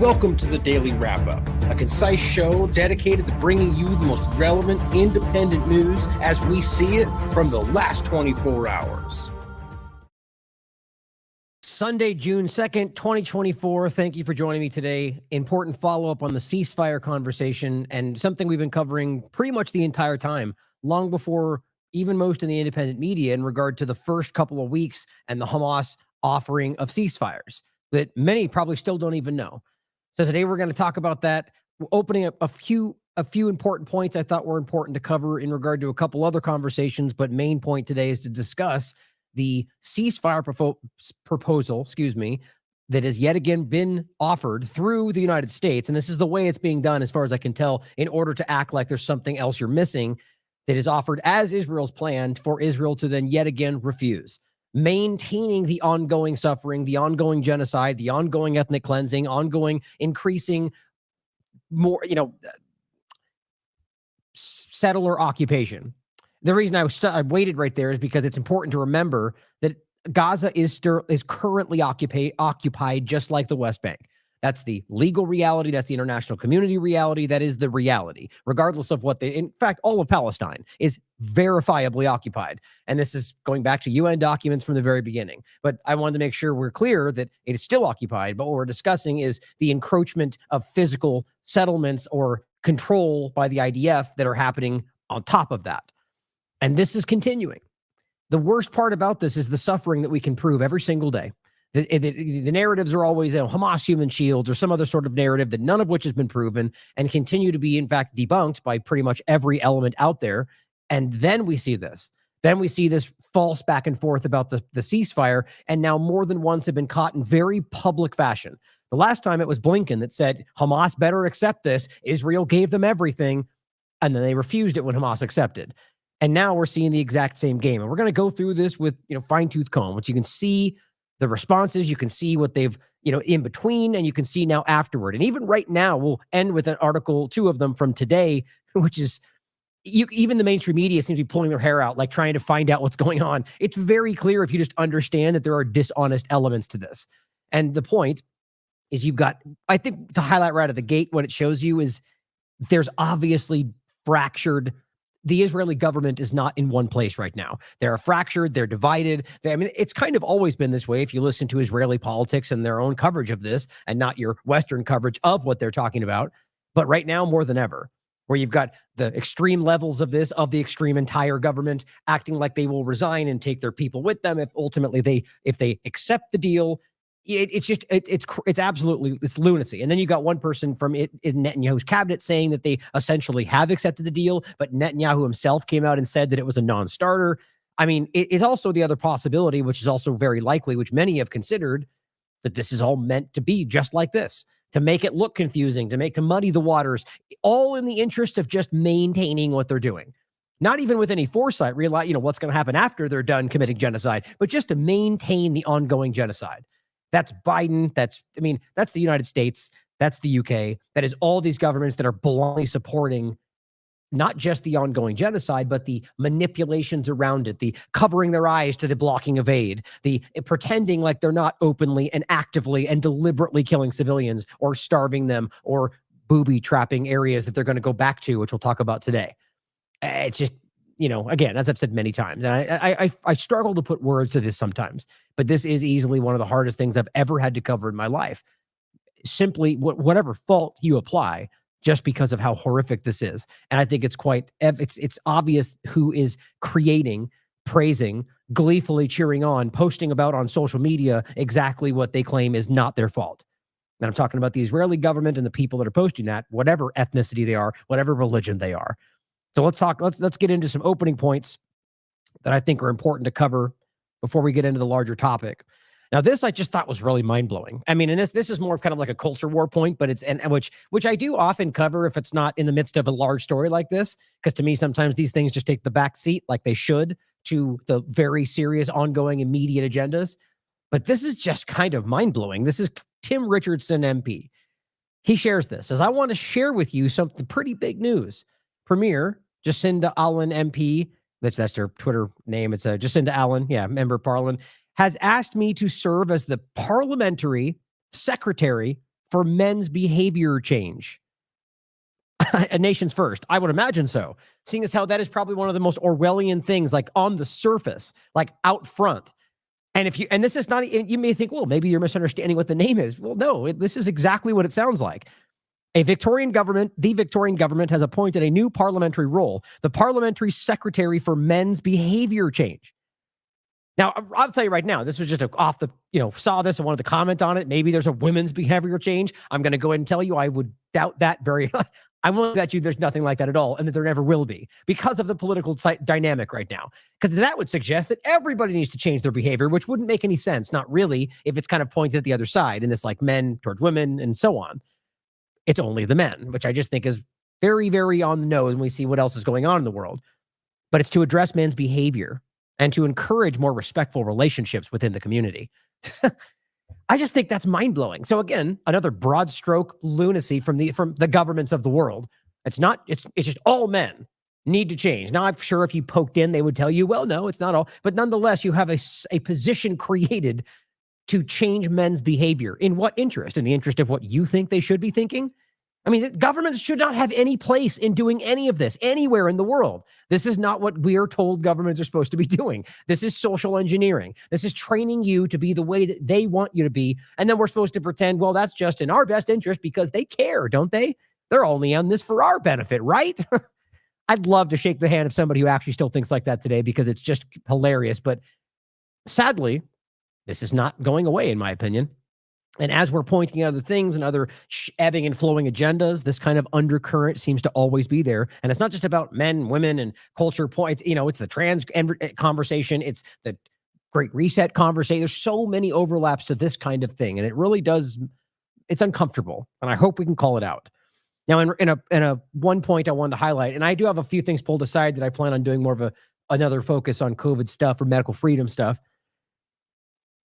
Welcome to the Daily Wrap-Up, a concise show dedicated to bringing you the most relevant independent news as we see it from the last 24 hours. Sunday, June 2nd, 2024. Thank you for joining me today. Important follow-up on the ceasefire conversation and something we've been covering pretty much the entire time, long before even most in the independent media, in regard to the first couple of weeks and the Hamas offering of ceasefires that many probably still don't even know. So today we're going to talk about that, opening up a few important points I thought were important to cover in regard to a couple other conversations, but main point today is to discuss the ceasefire proposal, that has yet again been offered through the United States. And this is the way it's being done, as far as I can tell, in order to act like there's something else you're missing, that is offered as Israel's plan for Israel to then yet again refuse. Maintaining the ongoing suffering, the ongoing genocide, the ongoing ethnic cleansing, ongoing increasing more, settler occupation. The reason I waited right there is because it's important to remember that Gaza is currently occupied just like the West Bank. That's the legal reality. That's the international community reality. That is the reality, regardless of what in fact, all of Palestine is verifiably occupied. And this is going back to UN documents from the very beginning. But I wanted to make sure we're clear that it is still occupied. But what we're discussing is the encroachment of physical settlements or control by the IDF that are happening on top of that. And this is continuing. The worst part about this is the suffering that we can prove every single day. The narratives are always Hamas human shields or some other sort of narrative, that none of which has been proven and continue to be, in fact, debunked by pretty much every element out there. And then we see this. Then we see this false back and forth about the ceasefire, and now more than once have been caught in very public fashion. The last time it was Blinken that said, Hamas better accept this. Israel gave them everything, and then they refused it when Hamas accepted. And now we're seeing the exact same game. And we're going to go through this with fine-tooth comb, which you can see the responses, you can see what they've, in between, and you can see now afterward. And even right now, we'll end with an article, two of them from today, which is, even the mainstream media seems to be pulling their hair out, like trying to find out what's going on. It's very clear if you just understand that there are dishonest elements to this. And the point is, you've got, I think, to highlight right at the gate, what it shows you is there's obviously fractured. The Israeli government is not in one place right now. They're fractured. They're divided. It's kind of always been this way if you listen to Israeli politics and their own coverage of this and not your Western coverage of what they're talking about. But right now, more than ever, where you've got the extreme levels of this, of the extreme entire government acting like they will resign and take their people with them if ultimately if they accept the deal. It's absolutely, it's lunacy. And then you got one person from in Netanyahu's cabinet saying that they essentially have accepted the deal, but Netanyahu himself came out and said that it was a non-starter. I mean, it's also the other possibility, which is also very likely, which many have considered, that this is all meant to be just like this, to make it look confusing, to muddy the waters, all in the interest of just maintaining what they're doing. Not even with any foresight, realize, what's going to happen after they're done committing genocide, but just to maintain the ongoing genocide. That's Biden. That's the United States. That's the UK. That is all these governments that are blindly supporting not just the ongoing genocide, but the manipulations around it, the covering their eyes to the blocking of aid, the pretending like they're not openly and actively and deliberately killing civilians or starving them or booby trapping areas that they're going to go back to, which we'll talk about today. It's just, again, as I've said many times, and I struggle to put words to this sometimes, but this is easily one of the hardest things I've ever had to cover in my life. Simply, whatever fault you apply, just because of how horrific this is. And I think it's obvious who is creating, praising, gleefully cheering on, posting about on social media exactly what they claim is not their fault. And I'm talking about the Israeli government and the people that are posting that, whatever ethnicity they are, whatever religion they are. So let's get into some opening points that I think are important to cover before we get into the larger topic. Now, this I just thought was really mind-blowing. And this is more of kind of like a culture war point, but which I do often cover if it's not in the midst of a large story like this, because to me, sometimes these things just take the back seat like they should to the very serious, ongoing, immediate agendas. But this is just kind of mind-blowing. This is Tim Richardson, MP. He shares this, says, I want to share with you something pretty big news. Premier Jacinda Allen MP, that's their Twitter name. It's Jacinda Allen, member of Parliament, has asked me to serve as the parliamentary secretary for men's behavior change. A nation's first. I would imagine so, seeing as how that is probably one of the most Orwellian things, like on the surface, like out front. And this is not, you may think, well, maybe you're misunderstanding what the name is. Well, no, this is exactly what it sounds like. The Victorian government has appointed a new parliamentary role, the Parliamentary Secretary for Men's Behavior Change. Now, I'll tell you right now, this was just saw this and wanted to comment on it. Maybe there's a women's behavioral change. I'm going to go ahead and tell you, I would doubt that I won't bet you there's nothing like that at all, and that there never will be, because of the political dynamic right now. Because that would suggest that everybody needs to change their behavior, which wouldn't make any sense, not really, if it's kind of pointed at the other side, and it's like men towards women and so on. It's only the men, which I just think is very, very on the nose when we see what else is going on in the world. But it's to address men's behavior and to encourage more respectful relationships within the community. I just think that's mind-blowing. So again, another broad stroke lunacy from the governments of the world. It's just all men need to change. Now, I'm sure if you poked in, they would tell you, well, no, it's not all. But nonetheless, you have a position created to change men's behavior. In what interest? In the interest of what you think they should be thinking? I mean, governments should not have any place in doing any of this anywhere in the world. This is not what we are told governments are supposed to be doing. This is social engineering. This is training you to be the way that they want you to be. And then we're supposed to pretend, well, that's just in our best interest because they care, don't they? They're only on this for our benefit, right? I'd love to shake the hand of somebody who actually still thinks like that today, because it's just hilarious. But sadly, this is not going away, in my opinion. And as we're pointing at other things and other ebbing and flowing agendas, this kind of undercurrent seems to always be there. And it's not just about men, women, and culture points. It's the trans conversation. It's the Great Reset conversation. There's so many overlaps to this kind of thing. And it really does, it's uncomfortable. And I hope we can call it out. Now, in a one point I wanted to highlight, and I do have a few things pulled aside that I plan on doing more of another focus on COVID stuff or medical freedom stuff.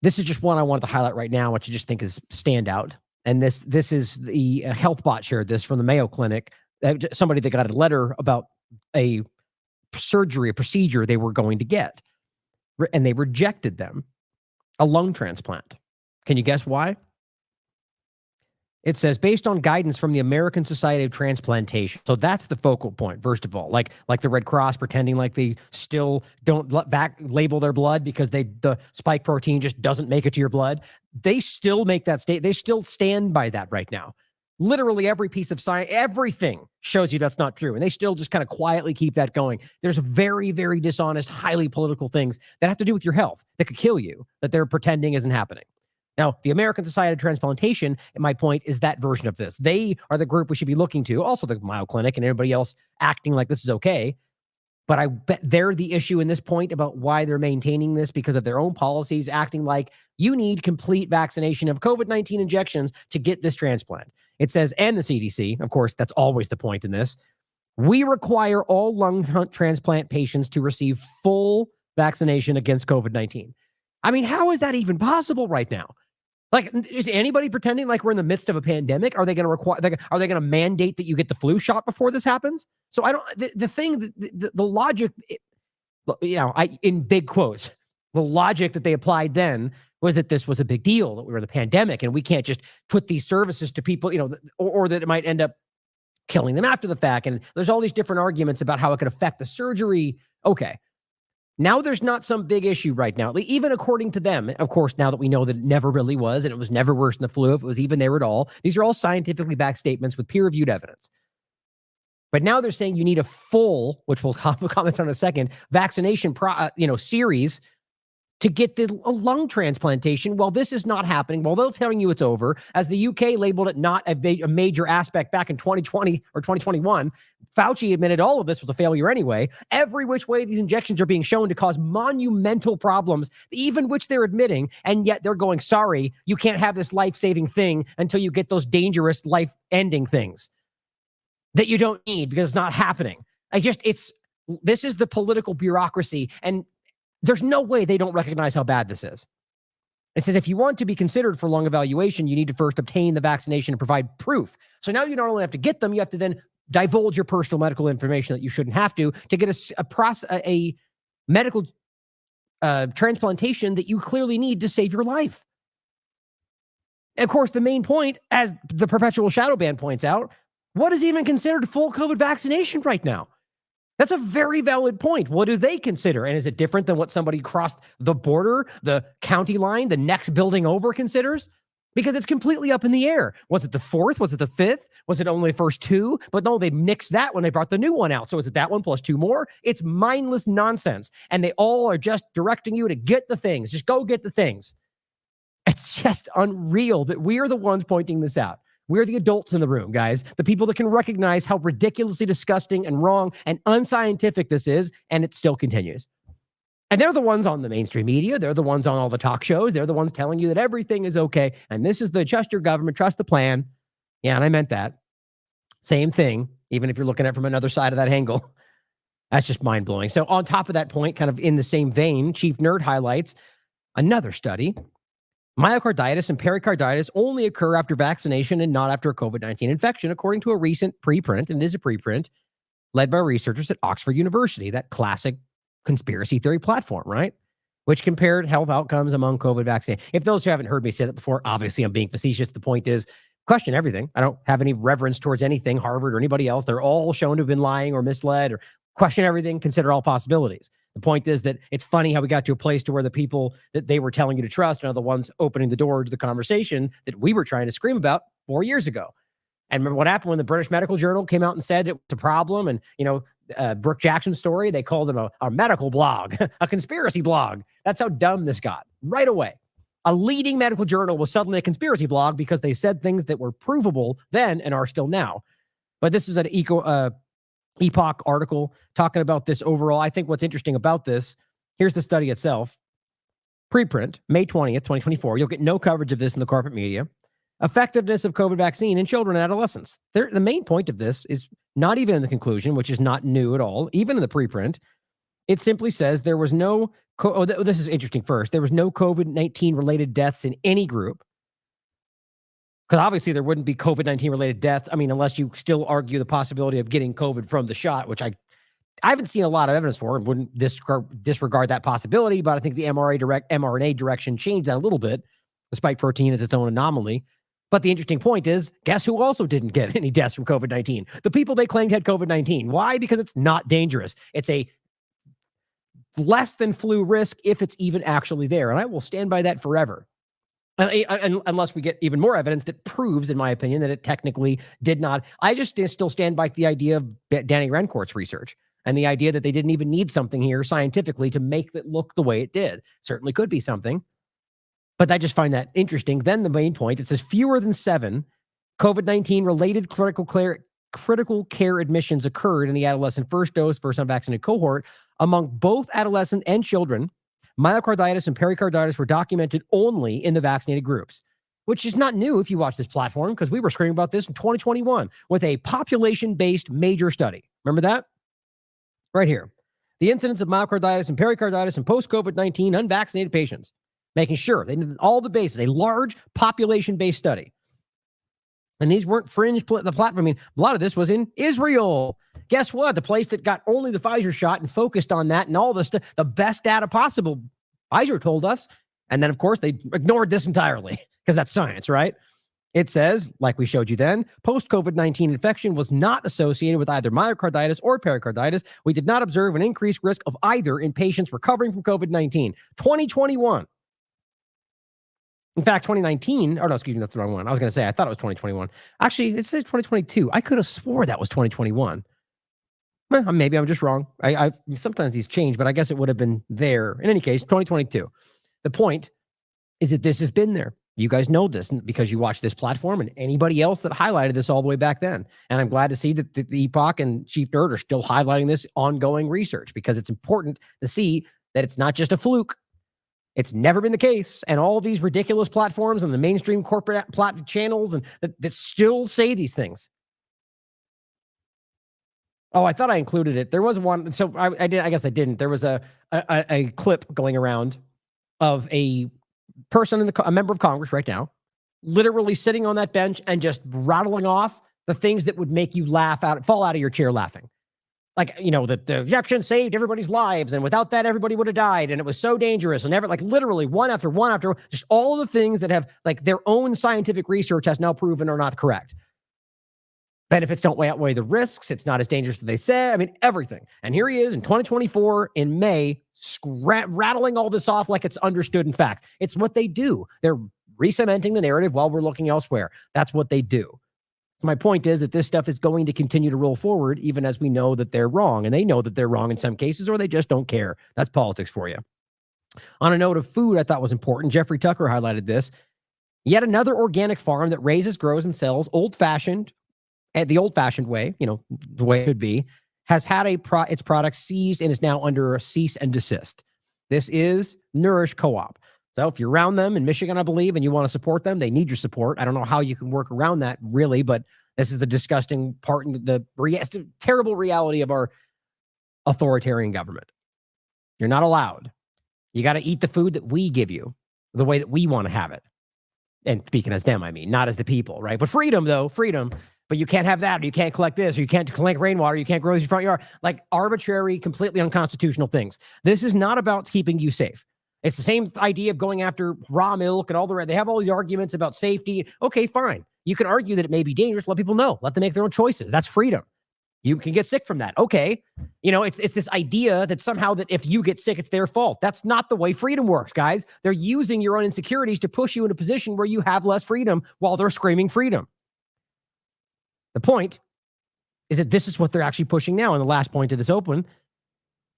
This is just one I wanted to highlight right now, which I just think is standout. And this is the HealthBot shared this from the Mayo Clinic. Somebody that got a letter about a procedure they were going to get, and they rejected them, a lung transplant. Can you guess why? It says, based on guidance from the American Society of Transplantation. So that's the focal point, first of all. Like the Red Cross pretending like they still don't label their blood because the spike protein just doesn't make it to your blood. They still make that state. They still stand by that right now. Literally every piece of science, everything shows you that's not true. And they still just kind of quietly keep that going. There's very, very dishonest, highly political things that have to do with your health that could kill you that they're pretending isn't happening. Now, the American Society of Transplantation, my point, is that version of this. They are the group we should be looking to, also the Mayo Clinic and everybody else acting like this is okay. But I bet they're the issue in this point about why they're maintaining this, because of their own policies, acting like you need complete vaccination of COVID-19 injections to get this transplant. It says, and the CDC, of course, that's always the point in this, we require all lung transplant patients to receive full vaccination against COVID-19. I mean, how is that even possible right now? Like, is anybody pretending like we're in the midst of a pandemic? Are they going to mandate that you get the flu shot before this happens? So I don't, the logic, in big quotes, the logic that they applied then was that this was a big deal, that we were in the pandemic and we can't just put these services to people, or that it might end up killing them after the fact. And there's all these different arguments about how it could affect the surgery. Okay. Now there's not some big issue right now, even according to them. Of course, now that we know that it never really was, and it was never worse than the flu, if it was even there at all. These are all scientifically backed statements with peer-reviewed evidence. But now they're saying you need a full, which we'll comment on in a second, vaccination series to get the lung transplantation. Well, this is not happening. Well, they're telling you it's over, as the UK labeled it not a major aspect back in 2020 or 2021. Fauci admitted all of this was a failure anyway. Every which way these injections are being shown to cause monumental problems, even which they're admitting, and yet they're going, sorry, you can't have this life-saving thing until you get those dangerous life-ending things that you don't need because it's not happening. This is the political bureaucracy, and there's no way they don't recognize how bad this is. It says, if you want to be considered for lung evaluation, you need to first obtain the vaccination and provide proof. So now you not only have to get them, you have to then divulge your personal medical information that you shouldn't have to get a medical transplantation that you clearly need to save your life. And of course, the main point, as the perpetual shadow ban points out, what is even considered full COVID vaccination right now? That's a very valid point. What do they consider? And is it different than what somebody crossed the border, the county line, the next building over considers? Because it's completely up in the air. Was it the fourth? Was it the fifth? Was it only the first two? But no, they nixed that when they brought the new one out. So is it that one plus two more? It's mindless nonsense. And they all are just directing you to get the things. Just go get the things. It's just unreal that we are the ones pointing this out. We're the adults in the room, guys. The people that can recognize how ridiculously disgusting and wrong and unscientific this is, and it still continues. And they're the ones on the mainstream media. They're the ones on all the talk shows. They're the ones telling you that everything is okay. And this is the trust your government, trust the plan. Yeah, and I meant that. Same thing, even if you're looking at it from another side of that angle. That's just mind-blowing. So on top of that point, kind of in the same vein, Chief Nerd highlights another study. Myocarditis and pericarditis only occur after vaccination and not after a COVID-19 infection, according to a recent preprint, and it is a preprint, led by researchers at Oxford University, that classic conspiracy theory platform, right? Which compared health outcomes among COVID vaccine. If those who haven't heard me say that before, obviously I'm being facetious. The point is, question everything. I don't have any reverence towards anything, Harvard or anybody else. They're all shown to have been lying or misled, or question everything, consider all possibilities. The point is that it's funny how we got to a place to where the people that they were telling you to trust are the ones opening the door to the conversation that we were trying to scream about 4 years ago. And remember what happened when the British Medical Journal came out and said it was a problem? And, Brooke Jackson's story, they called him a medical blog, a conspiracy blog. That's how dumb this got right away. A leading medical journal was suddenly a conspiracy blog because they said things that were provable then and are still now. But this is an Epoch article talking about this overall. I think what's interesting about this, here's the study itself. Preprint, May 20th, 2024. You'll get no coverage of this in the corporate media. Effectiveness of COVID vaccine in children and adolescents. The main point of this is not even in the conclusion, which is not new at all, even in the preprint. It simply says there was no, this is interesting first. There was no COVID-19 related deaths in any group. Because obviously there wouldn't be COVID-19 related death. I mean, unless you still argue the possibility of getting COVID from the shot, which I haven't seen a lot of evidence for and wouldn't disregard that possibility. But I think the mRNA direction changed that a little bit. The spike protein is its own anomaly. But the interesting point is, guess who also didn't get any deaths from COVID-19? The people they claimed had COVID-19. Why? Because it's not dangerous. It's a less than flu risk if it's even actually there. And I will stand by that forever. Unless we get even more evidence that proves, in my opinion, that it technically did not. I just still stand by the idea of Danny Rencourt's research and the idea that they didn't even need something here scientifically to make it look the way it did. Certainly could be something, but I just find that interesting. Then the main point, it says fewer than 7 COVID-19 related critical care admissions occurred in the adolescent first unvaccinated cohort among both adolescents and children. Myocarditis and pericarditis were documented only in the vaccinated groups, which is not new if you watch this platform, because we were screaming about this in 2021 with a population-based major study. Remember that? Right here. The incidence of myocarditis and pericarditis in post-COVID-19 unvaccinated patients, making sure they did all the bases, a large population-based study. And these weren't fringe, the platform. I mean, a lot of this was in Israel. Guess what? The place that got only the Pfizer shot and focused on that and all this stuff, the best data possible, Pfizer told us. And then, of course, they ignored this entirely because that's science, right? It says, like we showed you then, post-COVID-19 infection was not associated with either myocarditis or pericarditis. We did not observe an increased risk of either in patients recovering from COVID-19. 2021. In fact, 2019, or no, excuse me, that's the wrong one. I was going to say, I thought it was 2021. Actually, it says 2022. I could have swore that was 2021. Maybe I'm just wrong. I sometimes these change, but I guess it would have been there. In any case, 2022. The point is that this has been there. You guys know this because you watch this platform and anybody else that highlighted this all the way back then. And I'm glad to see that the Epoch and Chief Nerd are still highlighting this ongoing research, because it's important to see that it's not just a fluke. It's never been the case. And all these ridiculous platforms and the mainstream corporate channels and that still say these things. Oh, I thought I included it. There was one. So I did. I guess I didn't. There was a clip going around of a person a member of Congress right now, literally sitting on that bench and just rattling off the things that would make you fall out of your chair laughing. like, that the injection saved everybody's lives, and without that, everybody would have died, and it was so dangerous, and like literally one after one after just all the things that have like their own scientific research has now proven are not correct. Benefits don't outweigh the risks. It's not as dangerous as they say. I mean, everything. And here he is in 2024 in May, rattling all this off like it's understood in fact. It's what they do. They're re-cementing the narrative while we're looking elsewhere. That's what they do. So my point is that this stuff is going to continue to roll forward, even as we know that they're wrong. And they know that they're wrong in some cases, or they just don't care. That's politics for you. On a note of food, I thought was important. Jeffrey Tucker highlighted this. Yet another organic farm that raises, grows, and sells old-fashioned, the old-fashioned way, the way it could be, has had its products seized and is now under a cease and desist. This is Nourish Co-op. So if you're around them in Michigan, I believe, and you want to support them, they need your support. I don't know how you can work around that, really, but this is the disgusting part, the terrible reality of our authoritarian government. You're not allowed. You got to eat the food that we give you, the way that we want to have it. And speaking as them, I mean, not as the people, right? But freedom, though, freedom. But you can't have that, or you can't collect this, or you can't collect rainwater, you can't grow this in your front yard. Like arbitrary, completely unconstitutional things. This is not about keeping you safe. It's the same idea of going after raw milk and all the rest. They have all these arguments about safety. Okay, fine. You can argue that it may be dangerous. Let people know. Let them make their own choices. That's freedom. You can get sick from that. Okay. It's this idea that somehow that if you get sick, it's their fault. That's not the way freedom works, guys. They're using your own insecurities to push you in a position where you have less freedom while they're screaming freedom. The point is that this is what they're actually pushing now. And the last point of this open,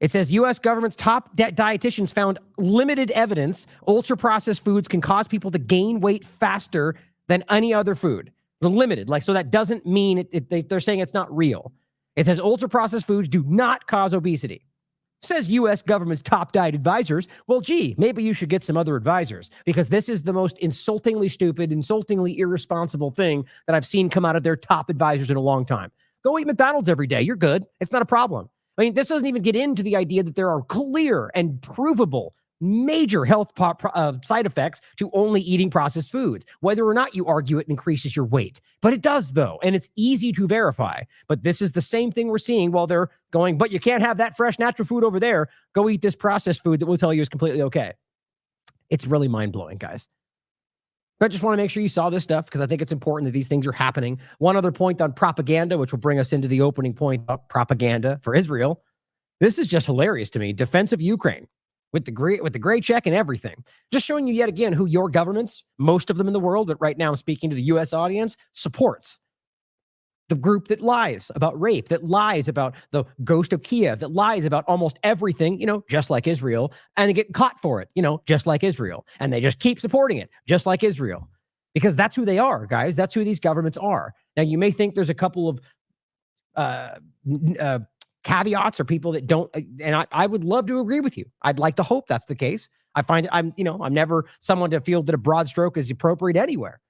it says U.S. government's top dietitians found limited evidence ultra-processed foods can cause people to gain weight faster than any other food. The limited, so that doesn't mean they're saying it's not real. It says ultra-processed foods do not cause obesity. It says U.S. government's top diet advisors. Well, gee, maybe you should get some other advisors, because this is the most insultingly stupid, insultingly irresponsible thing that I've seen come out of their top advisors in a long time. Go eat McDonald's every day. You're good. It's not a problem. I mean, this doesn't even get into the idea that there are clear and provable major health side effects to only eating processed foods, whether or not you argue it increases your weight. But it does, though, and it's easy to verify. But this is the same thing we're seeing while they're going, but you can't have that fresh natural food over there. Go eat this processed food that will tell you is completely okay. It's really mind-blowing, guys. But I just want to make sure you saw this stuff, because I think it's important that these things are happening. One other point on propaganda, which will bring us into the opening point about propaganda for Israel. This is just hilarious to me. Defense of Ukraine with the gray check and everything. Just showing you yet again who your governments, most of them in the world, but right now I'm speaking to the U.S. audience, supports. The group that lies about rape, that lies about the ghost of Kiev, that lies about almost everything, just like Israel, and they get caught for it, just like Israel. And they just keep supporting it, just like Israel. Because that's who they are, guys. That's who these governments are. Now, you may think there's a couple of caveats or people that don't, and I would love to agree with you. I'd like to hope that's the case. I find I'm never someone to feel that a broad stroke is appropriate anywhere.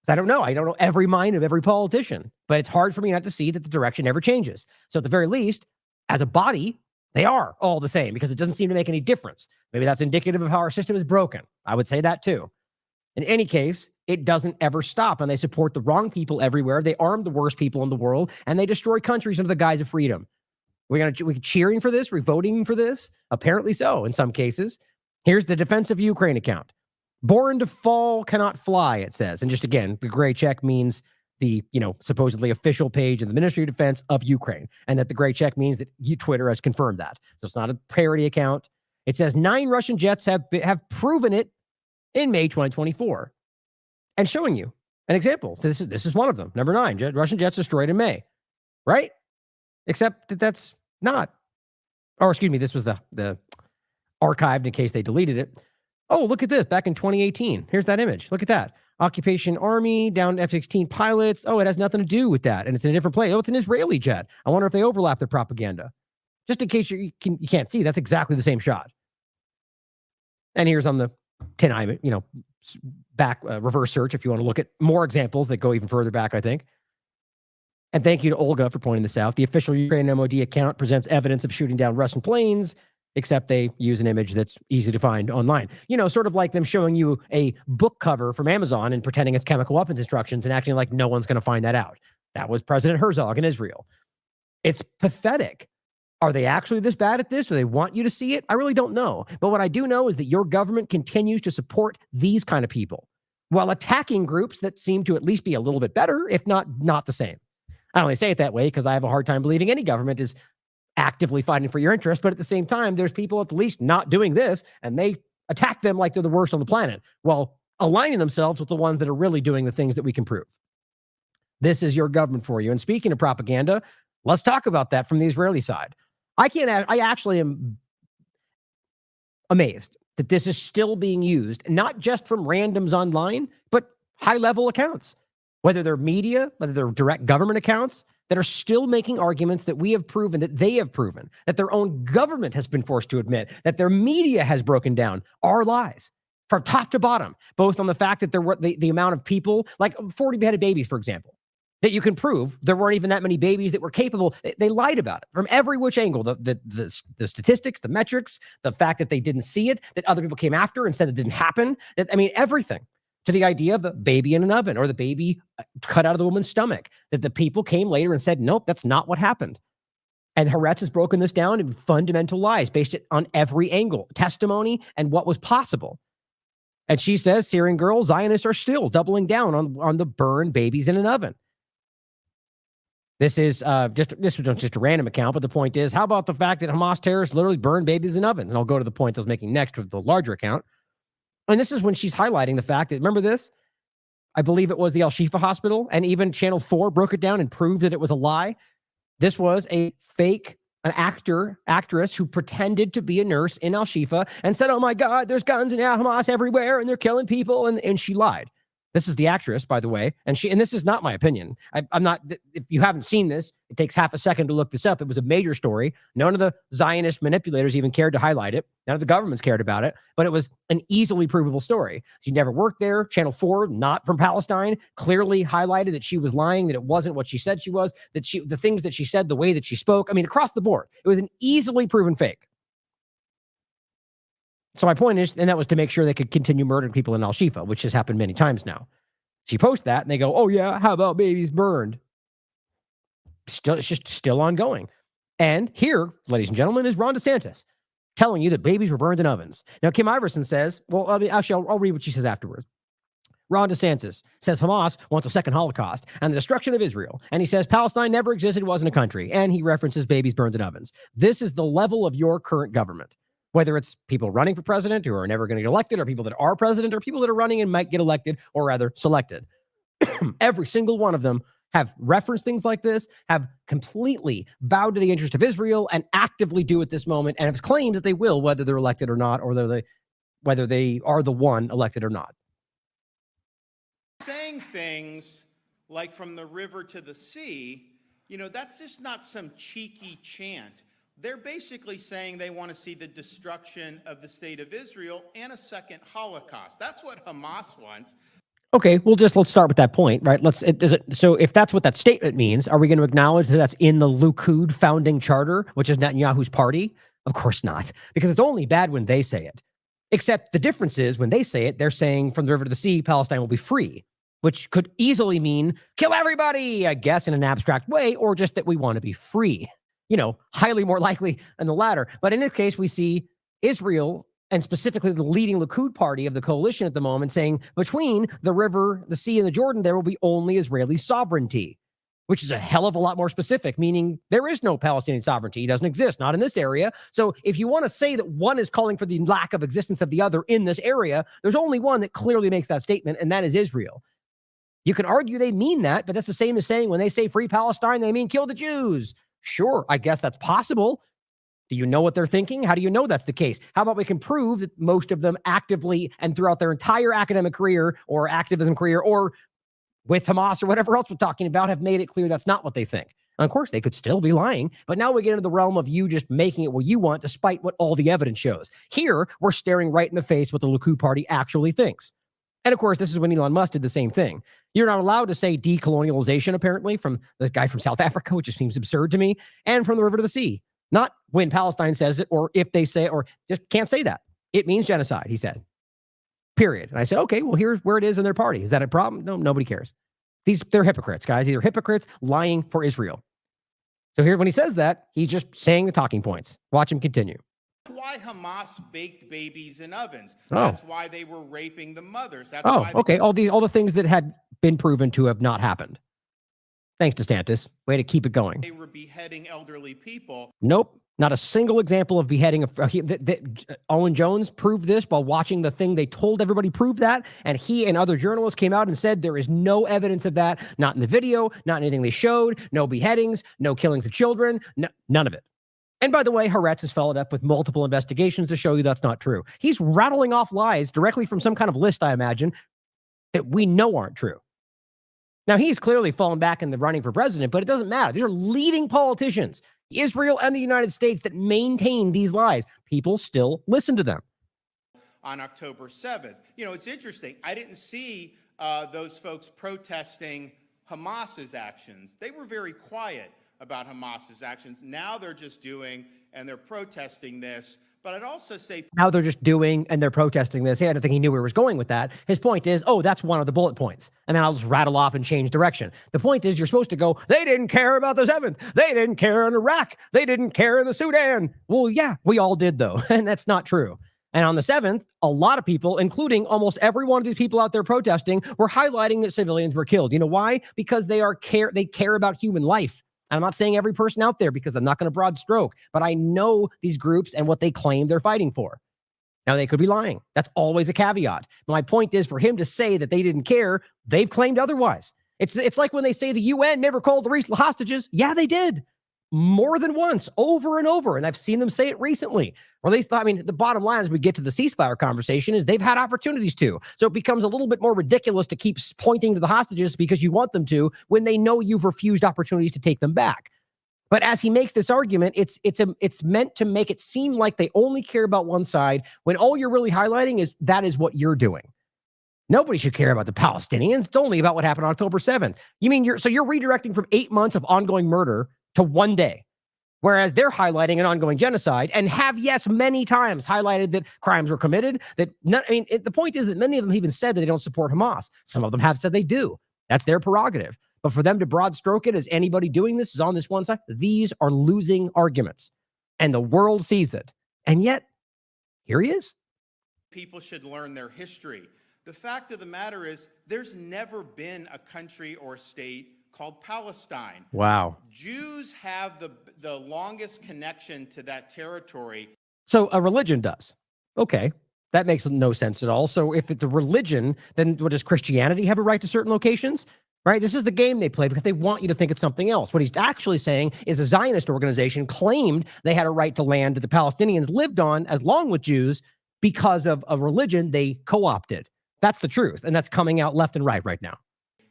I don't know. I don't know every mind of every politician, but it's hard for me not to see that the direction never changes. So at the very least, as a body, they are all the same, because it doesn't seem to make any difference. Maybe that's indicative of how our system is broken. I would say that too. In any case, it doesn't ever stop, and they support the wrong people everywhere. They arm the worst people in the world, and they destroy countries under the guise of freedom. We're cheering for this? We're voting for this? Apparently so in some cases. Here's the Defense of Ukraine account. Born to fall, cannot fly, it says. And just again, the gray check means the, supposedly official page of the Ministry of Defense of Ukraine. And that the gray check means that Twitter has confirmed that. So it's not a parody account. It says 9 Russian jets have proven it in May 2024. And showing you an example. This is one of them. Number 9, Russian jets destroyed in May. Right? Except that that's not. Or excuse me, this was the archived in case they deleted it. Oh, look at this. Back in 2018. Here's that image. Look at that. Occupation Army, down F-16 pilots. Oh, it has nothing to do with that. And it's in a different place. Oh, it's an Israeli jet. I wonder if they overlap their propaganda. Just in case you can't see, that's exactly the same shot. And here's on the 10i, back reverse search if you want to look at more examples that go even further back, I think. And thank you to Olga for pointing this out. The official Ukraine MOD account presents evidence of shooting down Russian planes, except they use an image that's easy to find online. Sort of like them showing you a book cover from Amazon and pretending it's chemical weapons instructions and acting like no one's going to find that out. That was President Herzog in Israel. It's pathetic. Are they actually this bad at this? Or they want you to see it? I really don't know. But what I do know is that your government continues to support these kind of people while attacking groups that seem to at least be a little bit better, if not the same. I only say it that way because I have a hard time believing any government is actively fighting for your interest. But at the same time, there's people at least not doing this, and they attack them like they're the worst on the planet while aligning themselves with the ones that are really doing the things that we can prove. This is your government for you. And speaking of propaganda, let's talk about that from the Israeli side. I actually am amazed that this is still being used, not just from randoms online, but high-level accounts, whether they're media, whether they're direct government accounts, that are still making arguments that we have proven, that they have proven, that their own government has been forced to admit, that their media has broken down, are lies from top to bottom, both on the fact that there were the amount of people, like 40 beheaded babies, for example, that you can prove there weren't even that many babies that were capable. They lied about it from every which angle. The statistics, the metrics, the fact that they didn't see it, that other people came after and said it didn't happen. Everything, to the idea of the baby in an oven or the baby cut out of the woman's stomach, that the people came later and said, nope, that's not what happened. And Haaretz has broken this down in fundamental lies, based it on every angle, testimony, and what was possible. And she says, Syrian girls, Zionists are still doubling down on the burn babies in an oven. This was just a random account, but the point is, how about the fact that Hamas terrorists literally burn babies in ovens? And I'll go to the point I was making next with the larger account. And this is when she's highlighting the fact that, remember this? I believe it was the Al-Shifa hospital, and even Channel 4 broke it down and proved that it was a lie. This was an actress who pretended to be a nurse in Al-Shifa and said, oh my God, there's guns and Hamas everywhere and they're killing people. And she lied. This is the actress, by the way. And this is not my opinion. I'm not, if you haven't seen this, it takes half a second to look this up. It was a major story. None of the Zionist manipulators even cared to highlight it. None of the governments cared about it, but it was an easily provable story. She never worked there. Channel 4, not from Palestine, clearly highlighted that she was lying, that it wasn't what she said she was, that the things that she said, the way that she spoke, across the board, it was an easily proven fake. So my point is, and that was to make sure they could continue murdering people in Al-Shifa, which has happened many times now. She posts that and they go, oh yeah, how about babies burned? It's just still ongoing. And here, ladies and gentlemen, is Ron DeSantis telling you that babies were burned in ovens. Now, Kim Iverson says, well, I'll read what she says afterwards. Ron DeSantis says Hamas wants a second Holocaust and the destruction of Israel. And he says Palestine never existed, wasn't a country. And he references babies burned in ovens. This is the level of your current government. Whether it's people running for president who are never going to get elected, or people that are president, or people that are running and might get elected, or rather selected. Every single one of them have referenced things like this, have completely bowed to the interest of Israel, and actively do at this moment, and have claimed that they will, whether they're elected or not, or whether they are the one elected or not. Saying things like from the river to the sea, that's just not some cheeky chant. They're basically saying they want to see the destruction of the state of Israel and a second Holocaust. That's what Hamas wants. Okay, let's start with that point, right? So if that's what that statement means, are we going to acknowledge that that's in the Likud founding charter, which is Netanyahu's party? Of course not, because it's only bad when they say it. Except the difference is when they say it, they're saying from the river to the sea, Palestine will be free, which could easily mean kill everybody, I guess, in an abstract way, or just that we want to be free. Highly more likely than the latter. But in this case, we see Israel, and specifically the leading Likud party of the coalition at the moment, saying between the river, the sea, and the Jordan, there will be only Israeli sovereignty, which is a hell of a lot more specific, meaning there is no Palestinian sovereignty. It doesn't exist, not in this area. So if you want to say that one is calling for the lack of existence of the other in this area, there's only one that clearly makes that statement, and that is Israel. You can argue they mean that, but that's the same as saying when they say free Palestine, they mean kill the Jews. Sure, I guess that's possible. Do you know what they're thinking? How do you know that's the case? How about we can prove that most of them actively and throughout their entire academic career or activism career or with Hamas or whatever else we're talking about have made it clear that's not what they think. And of course, they could still be lying, but now we get into the realm of you just making it what you want despite what all the evidence shows. Here, we're staring right in the face what the Likud party actually thinks. And of course, this is when Elon Musk did the same thing. You're not allowed to say decolonialization, apparently, from the guy from South Africa, which just seems absurd to me, and from the river to the sea. Not when Palestine says it, or if they say it, or just can't say that. It means genocide, he said. Period. And I said, okay, well, here's where it is in their party. Is that a problem? No, nobody cares. They're hypocrites, guys. They're hypocrites lying for Israel. So here, when he says that, he's just saying the talking points. Watch him continue. Why Hamas baked babies in ovens. Oh. That's why they were raping the mothers. That's Oh, why okay. All the things that had been proven to have not happened. Thanks, DeSantis. Way to keep it going. they were beheading elderly people. Nope. Not a single example of beheading. Owen Jones proved this while watching the thing. They told everybody proved that. And he and other journalists came out and said there is no evidence of that. Not in the video, not anything they showed. No beheadings, no killings of children, none of it. And by the way, Haaretz has followed up with multiple investigations to show you that's not true. He's rattling off lies directly from some kind of list, I imagine, that we know aren't true. Now, he's clearly fallen back in the running for president, but it doesn't matter. These are leading politicians, Israel and the United States, that maintain these lies. People still listen to them. On October 7th. You know, it's interesting. I didn't see those folks protesting Hamas's actions. They were very quiet about Hamas's actions. Now they're just doing and they're protesting this. But I'd also say now they're just doing and they're protesting this. Hey, I don't think he knew where he was going with that. His point is, oh, that's one of the bullet points. And then I'll just rattle off and change direction. The point is, you're supposed to go, they didn't care about the 7th. They didn't care in Iraq. They didn't care in the Sudan. Well, yeah, we all did, though. And that's not true. And on the 7th, a lot of people, including almost every one of these people out there protesting, were highlighting that civilians were killed. You know why? Because they care about human life. I'm not saying every person out there because I'm not going to broad stroke, but I know these groups and what they claim they're fighting for. Now, they could be lying. That's always a caveat. My point is, for him to say that they didn't care, they've claimed otherwise. It's like when they say the UN never called the release hostages. Yeah, they did. More than once, over and over. And I've seen them say it recently. Or at least, I mean, the bottom line as we get to the ceasefire conversation is they've had opportunities to. So it becomes a little bit more ridiculous to keep pointing to the hostages because you want them to when they know you've refused opportunities to take them back. But as he makes this argument, it's meant to make it seem like they only care about one side when all you're really highlighting is that is what you're doing. Nobody should care about the Palestinians. It's only about what happened on October 7th. You mean you're redirecting from 8 months of ongoing murder to one day, whereas they're highlighting an ongoing genocide and have, yes, many times highlighted that crimes were committed. The point is that many of them even said that they don't support Hamas. Some of them have said they do. That's their prerogative. But for them to broad stroke it as anybody doing this is on this one side, these are losing arguments. And the world sees it. And yet, here he is. People should learn their history. The fact of the matter is, there's never been a country or state called Palestine. Wow. Jews have the longest connection to that territory. So a religion does. Okay. That makes no sense at all. So if it's a religion, then what, does Christianity have a right to certain locations? Right? This is the game they play because they want you to think it's something else. What he's actually saying is a Zionist organization claimed they had a right to land that the Palestinians lived on as long with Jews because of a religion they co-opted. That's the truth. And that's coming out left and right now.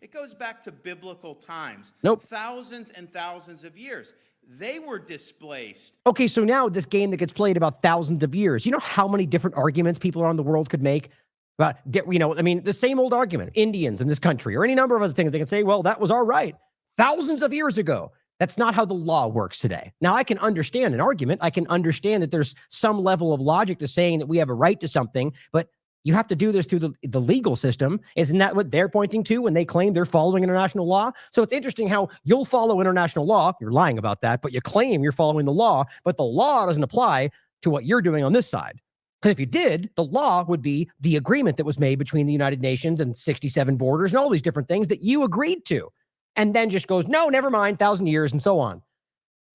It goes back to biblical times. Nope. Thousands and thousands of years. They were displaced. Okay, so now this game that gets played about thousands of years, you know how many different arguments people around the world could make about, the same old argument, Indians in this country or any number of other things. They can say, well, that was our right thousands of years ago. That's not how the law works today. Now, I can understand an argument. I can understand that there's some level of logic to saying that we have a right to something, but you have to do this through the legal system. Isn't that what they're pointing to when they claim they're following international law? So it's interesting how you'll follow international law. You're lying about that, but you claim you're following the law, but the law doesn't apply to what you're doing on this side. Because if you did, the law would be the agreement that was made between the United Nations and 67 borders and all these different things that you agreed to. And then just goes, no, never mind, 1,000 years and so on.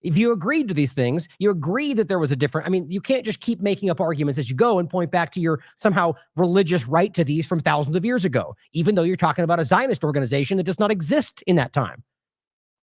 If you agreed to these things, you agree that there was a different, you can't just keep making up arguments as you go and point back to your somehow religious right to these from thousands of years ago, even though you're talking about a Zionist organization that does not exist in that time.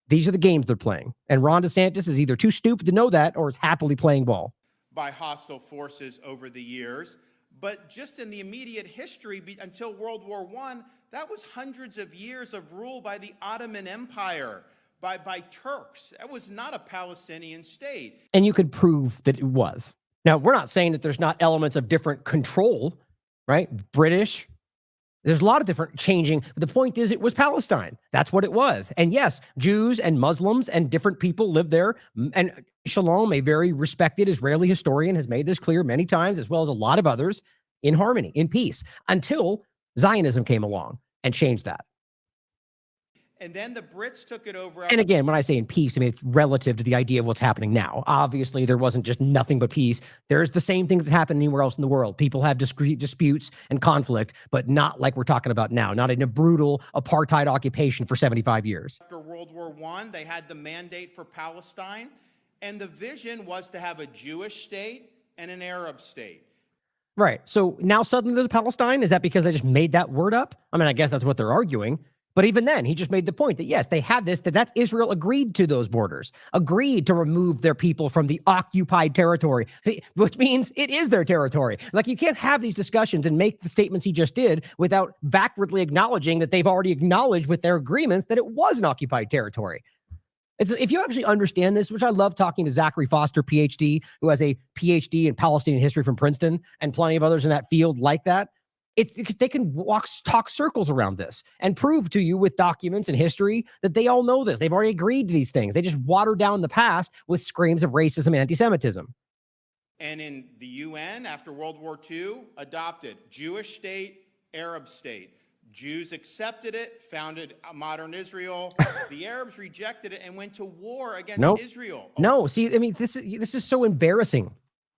These are the games they're playing. And Ron DeSantis is either too stupid to know that or is happily playing ball. By hostile forces over the years. But just in the immediate history, until World War I, that was hundreds of years of rule by the Ottoman Empire. By Turks. That was not a Palestinian state. And you could prove that it was. Now, we're not saying that there's not elements of different control, right? British. There's a lot of different changing. But the point is it was Palestine. That's what it was. And yes, Jews and Muslims and different people lived there. And Shalom, a very respected Israeli historian, has made this clear many times, as well as a lot of others, in harmony, in peace, until Zionism came along and changed that. And then the Brits took it over. And again, when I say in peace, I mean, it's relative to the idea of what's happening now. Obviously, there wasn't just nothing but peace. There's the same things that happen anywhere else in the world. People have disputes and conflict, but not like we're talking about now, not in a brutal apartheid occupation for 75 years. After World War I, they had the mandate for Palestine, and the vision was to have a Jewish state and an Arab state. Right. So now suddenly there's Palestine? Is that because they just made that word up? I mean, I guess that's what they're arguing. But even then, he just made the point that, yes, they had this, that's Israel agreed to those borders, agreed to remove their people from the occupied territory, which means it is their territory. Like, you can't have these discussions and make the statements he just did without backwardly acknowledging that they've already acknowledged with their agreements that it was an occupied territory. If you actually understand this, which I love talking to Zachary Foster, PhD, who has a PhD in Palestinian history from Princeton, and plenty of others in that field like that, it's because they can talk circles around this and prove to you with documents and history that they all know this. They've already agreed to these things. They just water down the past with screams of racism and anti-Semitism. And in the UN, after World War II, adopted Jewish state, Arab state. Jews accepted it, founded modern Israel. The Arabs rejected it and went to war against Israel. No, see, I mean, this is so embarrassing.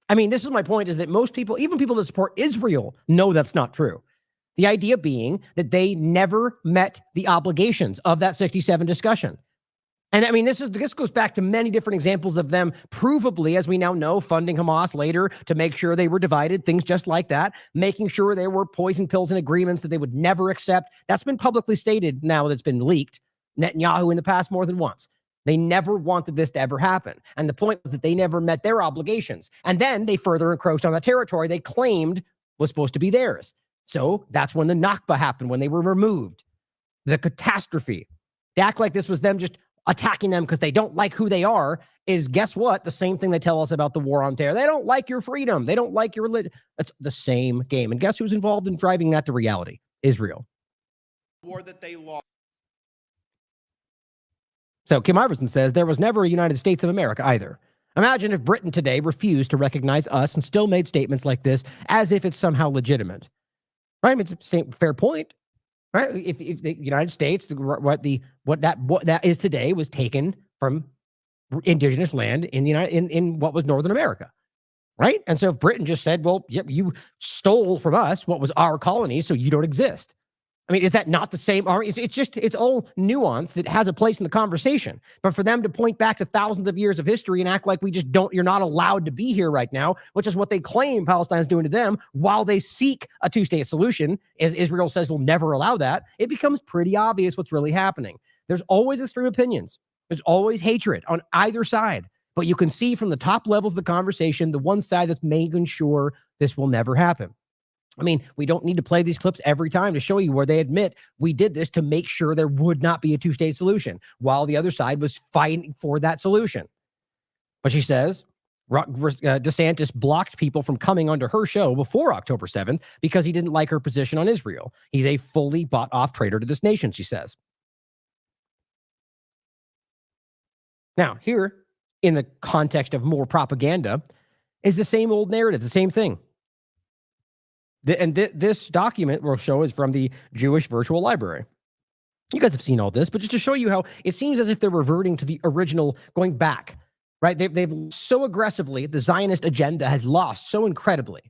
I mean, this is my point, is that most people, even people that support Israel, know that's not true. The idea being that they never met the obligations of that 67 discussion. And I mean, this goes back to many different examples of them provably, as we now know, funding Hamas later to make sure they were divided, things just like that, making sure there were poison pills and agreements that they would never accept. That's been publicly stated now that's been leaked. Netanyahu in the past more than once. They never wanted this to ever happen. And the point was that they never met their obligations. And then they further encroached on that territory they claimed was supposed to be theirs. So that's when the Nakba happened, when they were removed. The catastrophe. To act like this was them just attacking them because they don't like who they are is, guess what? The same thing they tell us about the war on terror. They don't like your freedom. They don't like your religion. It's the same game. And guess who's involved in driving that to reality? Israel. War that they lost. So Kim Iverson says there was never a United States of America either. Imagine if Britain today refused to recognize us and still made statements like this as if it's somehow legitimate. Right? I mean, it's a fair point. Right? If the United States, what that is today, was taken from indigenous land in what was Northern America. Right? And so if Britain just said, well, yep, you stole from us what was our colony, so you don't exist. I mean, is that not the same? It's all nuance that has a place in the conversation. But for them to point back to thousands of years of history and act like you're not allowed to be here right now, which is what they claim Palestine's doing to them, while they seek a two-state solution, as Israel says will never allow that, it becomes pretty obvious what's really happening. There's always extreme opinions. There's always hatred on either side. But you can see from the top levels of the conversation, the one side that's making sure this will never happen. I mean, we don't need to play these clips every time to show you where they admit we did this to make sure there would not be a two-state solution, while the other side was fighting for that solution. But she says DeSantis blocked people from coming onto her show before October 7th because he didn't like her position on Israel. He's a fully bought-off traitor to this nation, she says. Now, here, in the context of more propaganda, is the same old narrative, the same thing. This document we'll show is from the Jewish Virtual Library. You guys have seen all this, but just to show you how it seems as if they're reverting to the original, going back, right? They've so aggressively, the Zionist agenda has lost so incredibly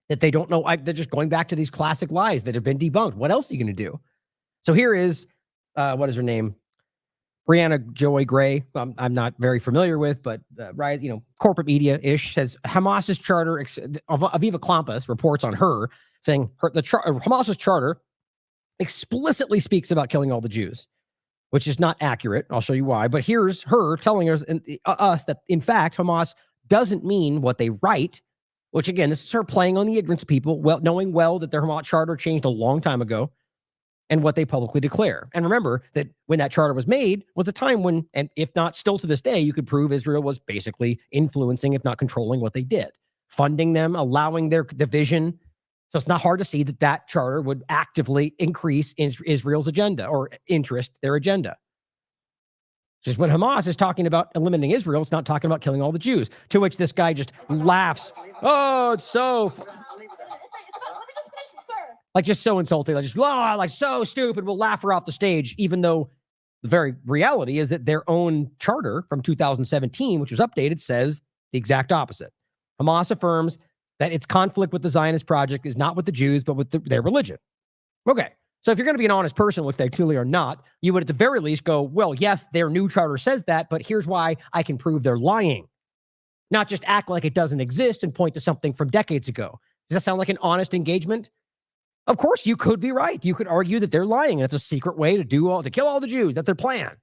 that they don't know. They're just going back to these classic lies that have been debunked. What else are you going to do? So here is, what is her name? Brianna Joy Gray, I'm not very familiar with, but corporate media-ish, says Hamas's charter, Aviva Klampas reports on her, saying Hamas's charter explicitly speaks about killing all the Jews, which is not accurate. I'll show you why. But here's her telling us that, in fact, Hamas doesn't mean what they write, which, again, this is her playing on the ignorance of people, knowing well that their Hamas charter changed a long time ago, and what they publicly declare. And remember that when that charter was made was a time when, and if not still to this day, you could prove Israel was basically influencing, if not controlling, what they did, funding them, allowing their division. So it's not hard to see that charter would actively increase Israel's agenda or interest their agenda. Just when Hamas is talking about eliminating Israel, it's not talking about killing all the Jews, to which this guy just laughs. Oh, it's so... Like just so insulting, like just like so stupid. We'll laugh her off the stage, even though the very reality is that their own charter from 2017, which was updated, says the exact opposite. Hamas affirms that its conflict with the Zionist project is not with the Jews, but with their religion. Okay, so if you're going to be an honest person, which they clearly are not, you would at the very least go, well, yes, their new charter says that, but here's why I can prove they're lying. Not just act like it doesn't exist and point to something from decades ago. Does that sound like an honest engagement? Of course, you could be right. You could argue that they're lying and it's a secret way to kill all the Jews. That's their plan.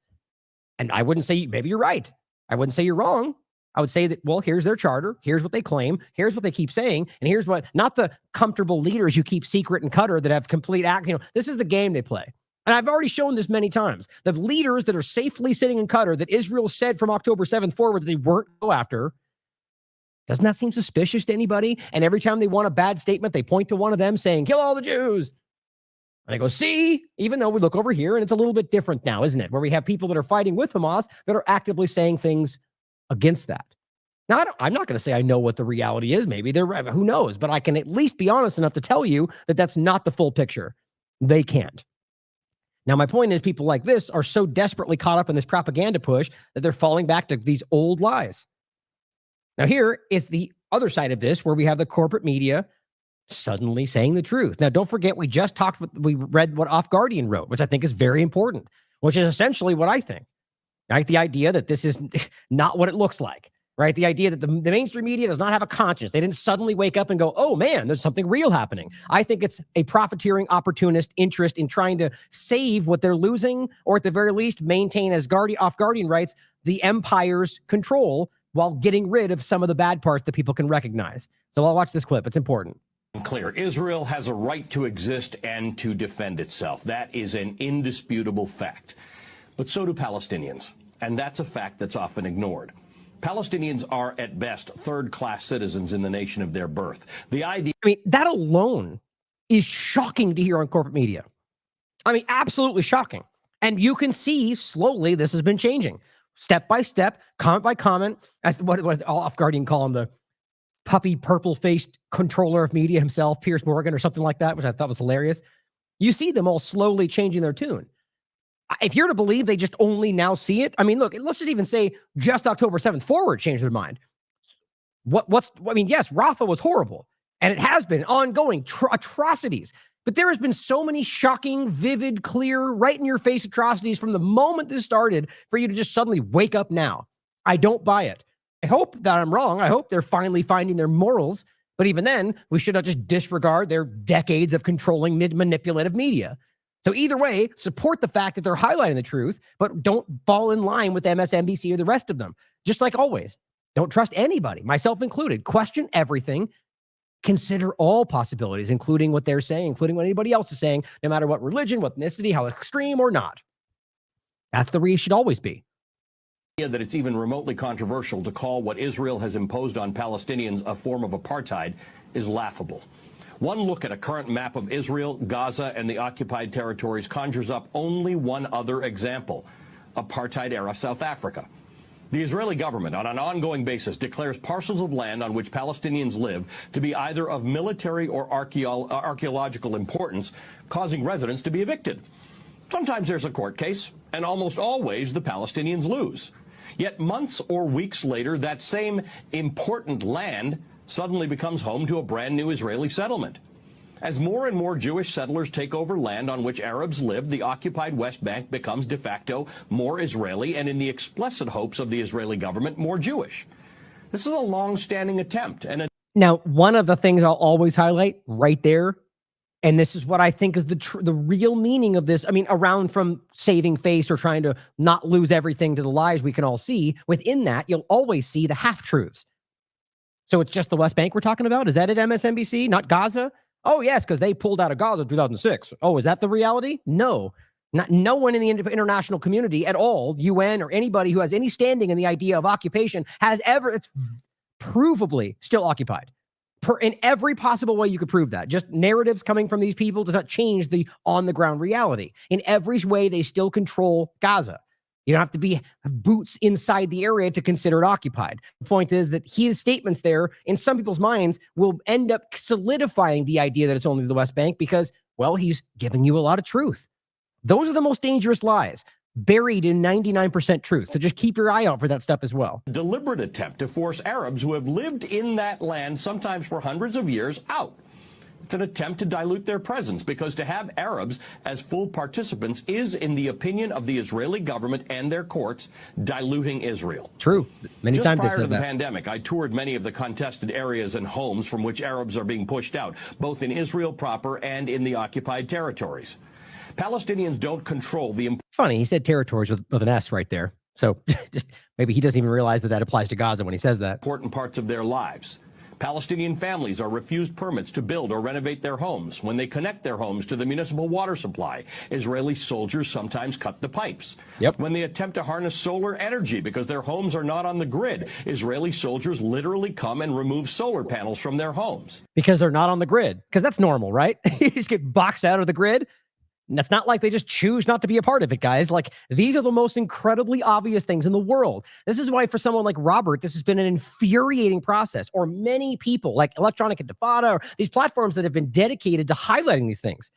And I wouldn't say maybe you're right. I wouldn't say you're wrong. I would say that, well, here's their charter. Here's what they claim. Here's what they keep saying. And here's what, not the comfortable leaders you keep secret and Qatar that have complete act. This is the game they play. And I've already shown this many times. The leaders that are safely sitting in Qatar that Israel said from October 7th forward that they weren't go after. Doesn't that seem suspicious to anybody? And every time they want a bad statement, they point to one of them saying, kill all the Jews. And I go, see, even though we look over here and it's a little bit different now, isn't it? Where we have people that are fighting with Hamas that are actively saying things against that. Now, I'm not going to say I know what the reality is. Maybe who knows? But I can at least be honest enough to tell you that that's not the full picture. They can't. Now, my point is people like this are so desperately caught up in this propaganda push that they're falling back to these old lies. Now, here is the other side of this where we have the corporate media suddenly saying the truth. Now, don't forget, we read what Off Guardian wrote, which I think is very important, which is essentially what I think. Right? The idea that this is not what it looks like, right? The idea that the mainstream media does not have a conscience. They didn't suddenly wake up and go, oh man, there's something real happening. I think it's a profiteering, opportunist interest in trying to save what they're losing, or at the very least, maintain, as Off Guardian writes, the empire's control while getting rid of some of the bad parts that people can recognize. So I'll watch this clip. It's important. Clear. Israel has a right to exist and to defend itself. That is an indisputable fact. But so do Palestinians. And that's a fact that's often ignored. Palestinians are, at best, third-class citizens in the nation of their birth. That alone is shocking to hear on corporate media. Absolutely shocking. And you can see slowly this has been changing. Step by step, comment by comment, as what Off Guardian call him, the puppy purple-faced controller of media himself, Piers Morgan or something like that, which I thought was hilarious. You see them all slowly changing their tune. If you're to believe they just only now see it, look, let's just even say just October 7th forward changed their mind. Yes, Rafah was horrible, and it has been ongoing atrocities. But there has been so many shocking, vivid, clear, right-in-your-face atrocities from the moment this started for you to just suddenly wake up now. I don't buy it. I hope that I'm wrong. I hope they're finally finding their morals. But even then, we should not just disregard their decades of controlling manipulative media. So either way, support the fact that they're highlighting the truth, but don't fall in line with MSNBC or the rest of them. Just like always, don't trust anybody, myself included. Question everything. Consider all possibilities, including what they're saying, including what anybody else is saying, no matter what religion, what ethnicity, how extreme or not. That's the way it should always be. That it's even remotely controversial to call what Israel has imposed on Palestinians a form of apartheid is laughable. One look at a current map of Israel, Gaza, and the occupied territories conjures up only one other example: apartheid-era South Africa. The Israeli government, on an ongoing basis, declares parcels of land on which Palestinians live to be either of military or archaeological importance, causing residents to be evicted. Sometimes there's a court case, and almost always the Palestinians lose. Yet months or weeks later, that same important land suddenly becomes home to a brand new Israeli settlement. As more and more Jewish settlers take over land on which Arabs live, the occupied West Bank becomes de facto more Israeli, and in the explicit hopes of the Israeli government, more Jewish. This is a long-standing attempt. Now, one of the things I'll always highlight right there, and this is what I think is the real meaning of this, around from saving face or trying to not lose everything to the lies we can all see, within that, you'll always see the half-truths. So it's just the West Bank we're talking about? Is that at MSNBC, not Gaza? Oh, yes, because they pulled out of Gaza in 2006. Oh, is that the reality? No. No one in the international community at all, UN or anybody who has any standing in the idea of occupation, has ever, it's provably still occupied. In every possible way you could prove that. Just narratives coming from these people does not change the on-the-ground reality. In every way, they still control Gaza. You don't have to be boots inside the area to consider it occupied. The point is that his statements there, in some people's minds, will end up solidifying the idea that it's only the West Bank because, well, he's giving you a lot of truth. Those are the most dangerous lies, buried in 99% truth. So just keep your eye out for that stuff as well. Deliberate attempt to force Arabs who have lived in that land, sometimes for hundreds of years, out. It's an attempt to dilute their presence, because to have Arabs as full participants is, in the opinion of the Israeli government and their courts, diluting Israel. True. Many times they've Prior to said the that. pandemic, I toured many of the contested areas and homes from which Arabs are being pushed out, both in Israel proper and in the occupied territories. Palestinians don't control the... Funny, he said territories with an S right there. So just maybe he doesn't even realize that applies to Gaza when he says that. ...important parts of their lives. Palestinian families are refused permits to build or renovate their homes. When they connect their homes to the municipal water supply, Israeli soldiers sometimes cut the pipes. Yep. When they attempt to harness solar energy because their homes are not on the grid, Israeli soldiers literally come and remove solar panels from their homes. Because they're not on the grid. Because that's normal, right? You just get boxed out of the grid. And it's not like they just choose not to be a part of it, guys. Like, these are the most incredibly obvious things in the world. This is why for someone like Robert, this has been an infuriating process, or many people like Electronic Intifada, or these platforms that have been dedicated to highlighting these things,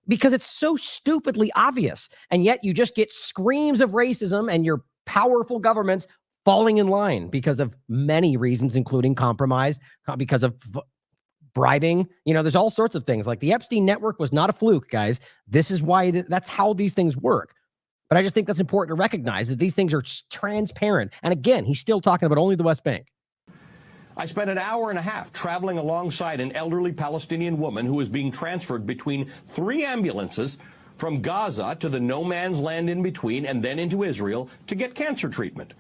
because it's so stupidly obvious. And yet you just get screams of racism and your powerful governments falling in line because of many reasons, including compromise, because of bribing. You know, there's all sorts of things. Like, the Epstein network was not a fluke, guys. This is why that's how these things work. But I just think that's important to recognize that these things are transparent. And again, he's still talking about only the West Bank. I spent an hour and a half traveling alongside an elderly Palestinian woman who was being transferred between 3 ambulances from Gaza to the no man's land in between and then into Israel to get cancer treatment.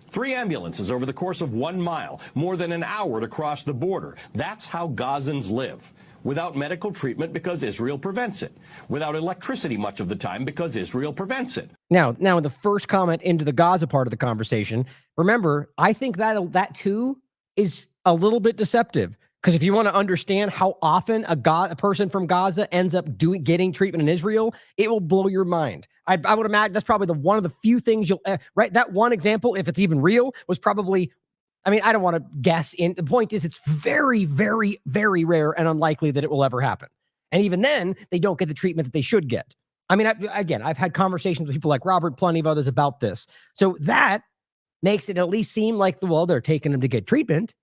3 ambulances over the course of 1 mile, more than an hour to cross the border. That's how Gazans live. Without medical treatment because Israel prevents it. Without electricity much of the time because Israel prevents it. Now, in the first comment into the Gaza part of the conversation, remember, I think that too is a little bit deceptive. Because if you want to understand how often a person from Gaza ends up getting treatment in Israel, it will blow your mind. I would imagine that's probably one of the few things you'll right. That one example, if it's even real, was probably. I mean, I don't want to guess. The point is, it's very, very, very rare and unlikely that it will ever happen. And even then, they don't get the treatment that they should get. I mean, I've had conversations with people like Robert, plenty of others about this. So that makes it at least seem like, well, they're taking them to get treatment,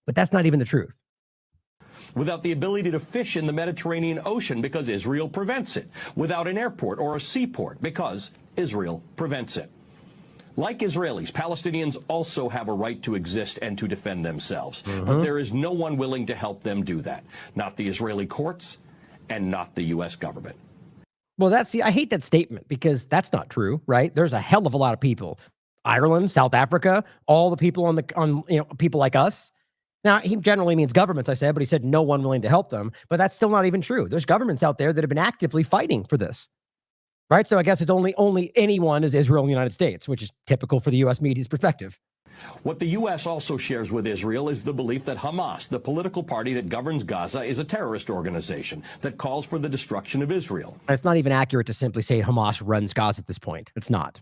but that's not even the truth. Without the ability to fish in the Mediterranean Ocean because Israel prevents it. Without an airport or a seaport because Israel prevents it. Like Israelis, Palestinians also have a right to exist and to defend themselves. But there is no one willing to help them do that. Not the Israeli courts and not the U.S. government. Well, I hate that statement because that's not true, right? There's a hell of a lot of people. Ireland, South Africa, all the people people like us. Now, he generally means governments, I said, but he said no one willing to help them. But that's still not even true. There's governments out there that have been actively fighting for this, right? So I guess it's only anyone is Israel and the United States, which is typical for the U.S. media's perspective. What the U.S. also shares with Israel is the belief that Hamas, the political party that governs Gaza, is a terrorist organization that calls for the destruction of Israel. And it's not even accurate to simply say Hamas runs Gaza at this point. It's not.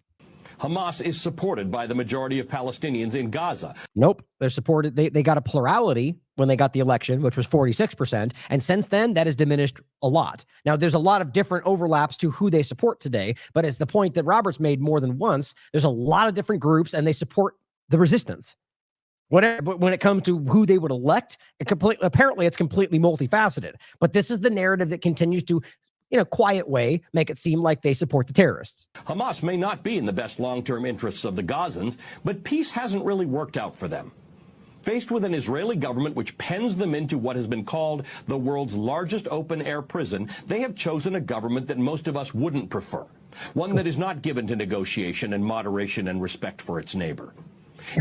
Hamas is supported by the majority of Palestinians in Gaza. Nope. They're supported. They got a plurality when they got the election, which was 46%. And since then, that has diminished a lot. Now, there's a lot of different overlaps to who they support today. But it's the point that Robert's made more than once. There's a lot of different groups, and they support the resistance. But when it comes to who they would elect, apparently it's completely multifaceted. But this is the narrative that continues to, in a quiet way, make it seem like they support the terrorists. Hamas may not be in the best long-term interests of the Gazans, but peace hasn't really worked out for them. Faced with an Israeli government which pens them into what has been called the world's largest open-air prison, they have chosen a government that most of us wouldn't prefer, one that is not given to negotiation and moderation and respect for its neighbor.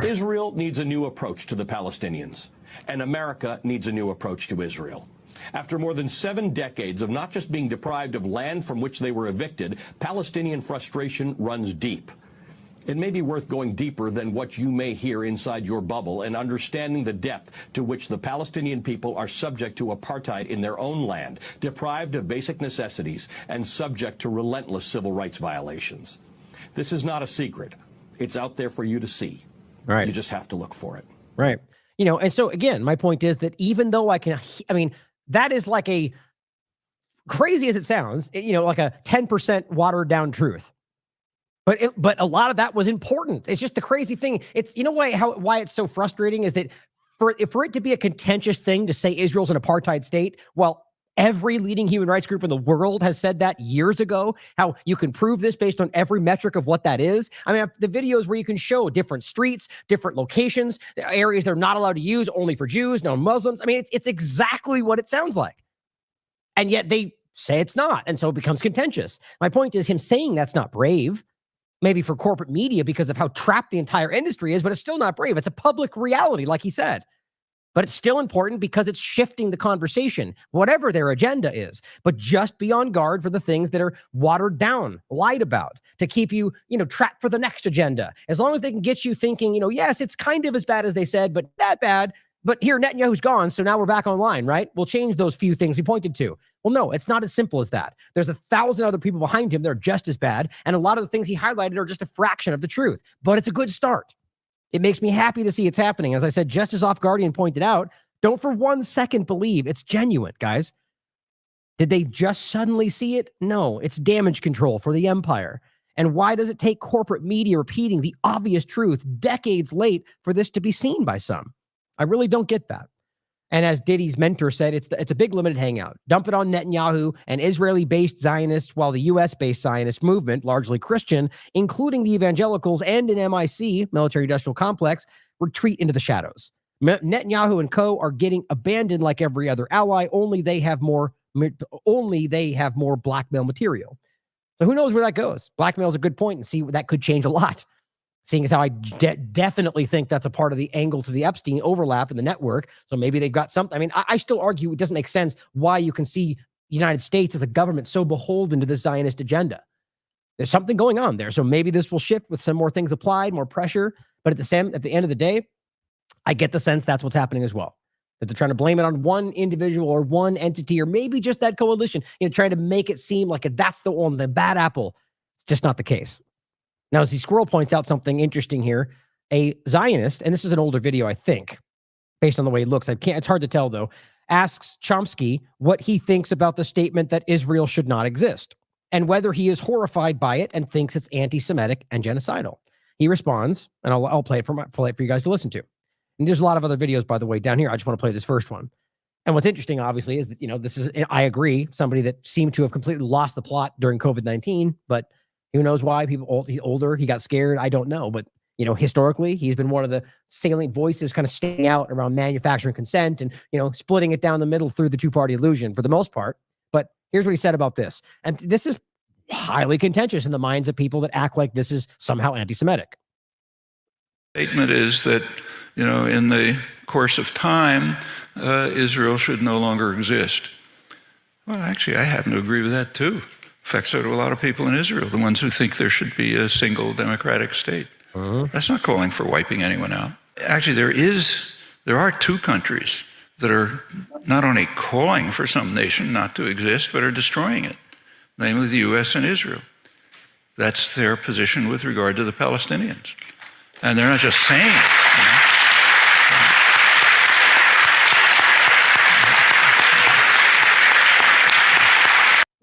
Israel needs a new approach to the Palestinians, and America needs a new approach to Israel. After more than 7 decades of not just being deprived of land from which they were evicted, Palestinian frustration runs deep. It may be worth going deeper than what you may hear inside your bubble and understanding the depth to which the Palestinian people are subject to apartheid in their own land, deprived of basic necessities, and subject to relentless civil rights violations. This is not a secret. It's out there for you to see. Right. You just have to look for it. Right. And so again, my point is that even though that is like a crazy as it sounds, like a 10% watered down truth. But a lot of that was important. It's just the crazy thing. It's, why it's so frustrating is that for it to be a contentious thing to say Israel's an apartheid state, well, every leading human rights group in the world has said that years ago, how you can prove this based on every metric of what that is. I mean, the videos where you can show different streets, different locations, areas they're not allowed to use, only for Jews, no Muslims. I mean, it's exactly what it sounds like. And yet they say it's not. And so it becomes contentious. My point is him saying that's not brave, maybe for corporate media because of how trapped the entire industry is, but it's still not brave. It's a public reality, like he said. But it's still important because it's shifting the conversation, whatever their agenda is. But just be on guard for the things that are watered down, lied about, to keep you, trapped for the next agenda. As long as they can get you thinking, yes, it's kind of as bad as they said, but that bad. But here, Netanyahu's gone, so now we're back online, right? We'll change those few things he pointed to. Well, no, it's not as simple as that. There's 1,000 other people behind him that are just as bad, and a lot of the things he highlighted are just a fraction of the truth. But it's a good start. It makes me happy to see it's happening. As I said, just as Off Guardian pointed out, don't for 1 second believe it's genuine, guys. Did they just suddenly see it? No, it's damage control for the empire. And why does it take corporate media repeating the obvious truth decades late for this to be seen by some? I really don't get that. And as Diddy's mentor said, it's a big limited hangout. Dump it on Netanyahu and Israeli-based Zionists, while the U.S.-based Zionist movement, largely Christian, including the evangelicals and an MIC, military-industrial complex, retreat into the shadows. Netanyahu and co. are getting abandoned like every other ally. Only they have more blackmail material. So who knows where that goes? Blackmail is a good point, and see that could change a lot. Seeing as how I definitely think that's a part of the angle to the Epstein overlap in the network. So maybe they've got something. I mean, I still argue it doesn't make sense why you can see the United States as a government so beholden to the Zionist agenda. There's something going on there. So maybe this will shift with some more things applied, more pressure. But at the end of the day, I get the sense that's what's happening as well. That they're trying to blame it on one individual or one entity, or maybe just that coalition, trying to make it seem like that's the one, the bad apple. It's just not the case. Now, as the Squirrel points out something interesting here, a Zionist, and this is an older video, I think, based on the way it looks. It's hard to tell, though, asks Chomsky what he thinks about the statement that Israel should not exist and whether he is horrified by it and thinks it's anti-Semitic and genocidal. He responds, and I'll play it for you guys to listen to. And there's a lot of other videos, by the way, down here. I just want to play this first one. And what's interesting, obviously, is that, this is, I agree, somebody that seemed to have completely lost the plot during COVID-19, but who knows why? He's older, he got scared. I don't know. But, historically, he's been one of the salient voices kind of staying out around manufacturing consent and, splitting it down the middle through the two-party illusion for the most part. But here's what he said about this. And this is highly contentious in the minds of people that act like this is somehow anti-Semitic. Statement is that, in the course of time, Israel should no longer exist. Well, actually, I happen to agree with that, too. In fact, so do a lot of people in Israel, the ones who think there should be a single democratic state. That's not calling for wiping anyone out. Actually, there are two countries that are not only calling for some nation not to exist, but are destroying it, namely the U.S. and Israel. That's their position with regard to the Palestinians. And they're not just saying it.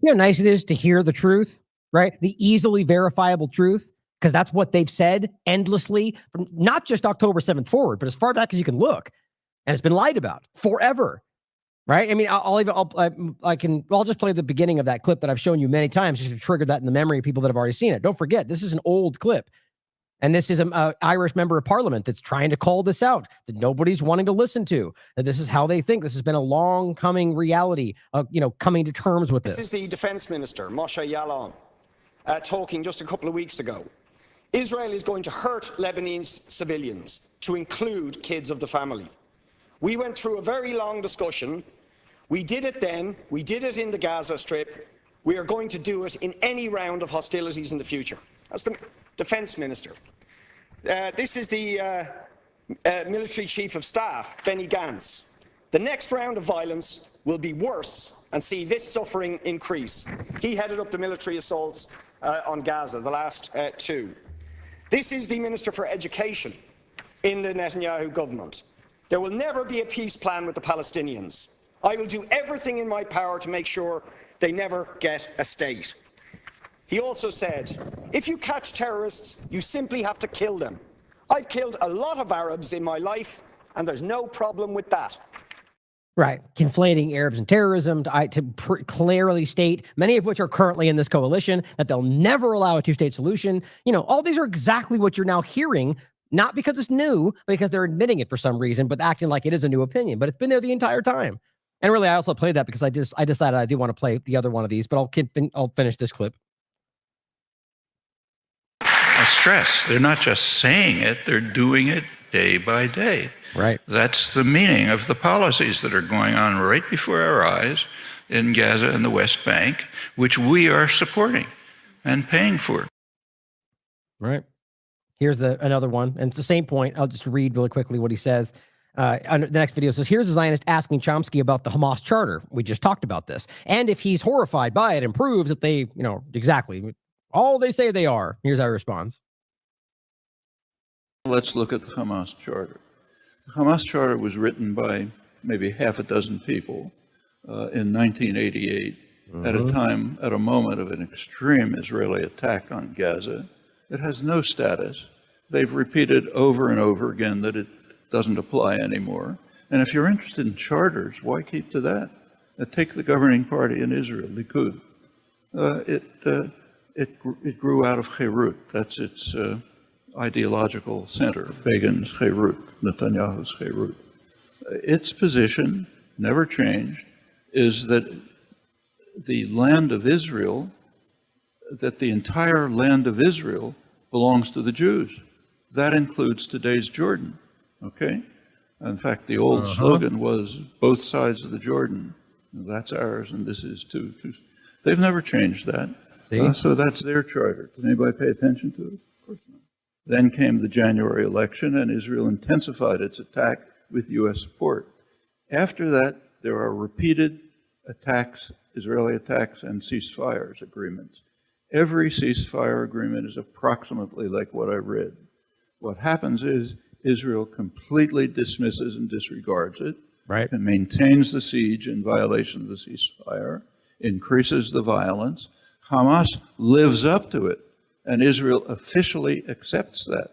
How nice it is to hear the truth, right? The easily verifiable truth, because that's what they've said endlessly from not just October 7th forward, but as far back as you can look. And it's been lied about forever, right? I mean, I'll just play the beginning of that clip that I've shown you many times just to trigger that in the memory of people that have already seen it. Don't forget, this is an old clip. And this is an Irish member of parliament that's trying to call this out, that nobody's wanting to listen to, that this is how they think. This has been a long coming reality of, coming to terms with this. This is the defense minister, Moshe Yaalon, talking just a couple of weeks ago. Israel is going to hurt Lebanese civilians, to include kids of the family. We went through a very long discussion. We did it then. We did it in the Gaza Strip. We are going to do it in any round of hostilities in the future. That's the defense minister. This is the military chief of staff, Benny Gantz. The next round of violence will be worse and see this suffering increase. He headed up the military assaults on Gaza, the last two. This is the Minister for Education in the Netanyahu government. There will never be a peace plan with the Palestinians. I will do everything in my power to make sure they never get a state. He also said, if you catch terrorists, you simply have to kill them. I've killed a lot of Arabs in my life, and there's no problem with that. Right. Conflating Arabs and terrorism to clearly state, many of which are currently in this coalition, that they'll never allow a two-state solution. You know, all these are exactly what you're now hearing, not because it's new, but because they're admitting it for some reason, but acting like it is a new opinion. But it's been there the entire time. And really, I also played that because I decided I do want to play the other one of these, but I'll finish this clip. I stress, they're not just saying it, they're doing it day by day. Right. That's the meaning of the policies that are going on right before our eyes in Gaza and the West Bank, which we are supporting and paying for. Right. Here's another one. And it's the same point. I'll just read really quickly what he says. The next video says, here's a Zionist asking Chomsky about the Hamas charter. We just talked about this. And if he's horrified by it and proves that they, exactly all they say they are. Here's how he responds. Let's look at the Hamas charter. The Hamas charter was written by maybe half a dozen people in 1988 at a moment of an extreme Israeli attack on Gaza. It has no status. They've repeated over and over again that it doesn't apply anymore. And if you're interested in charters, why keep to that? Take the governing party in Israel, Likud. It grew out of Cherut. That's its ideological center, Begin's Cherut, Netanyahu's Cherut. Its position, never changed, is that the land of Israel, that the entire land of Israel belongs to the Jews. That includes today's Jordan, okay? In fact, the old slogan was, both sides of the Jordan, that's ours and this is too. They've never changed that. So that's their charter. Did anybody pay attention to it? Of course not. Then came the January election, and Israel intensified its attack with U.S. support. After that, there are repeated attacks, Israeli attacks, and ceasefires agreements. Every ceasefire agreement is approximately like what I read. What happens is Israel completely dismisses and disregards it, right, and maintains the siege in violation of the ceasefire, increases the violence. Hamas lives up to it, and Israel officially accepts that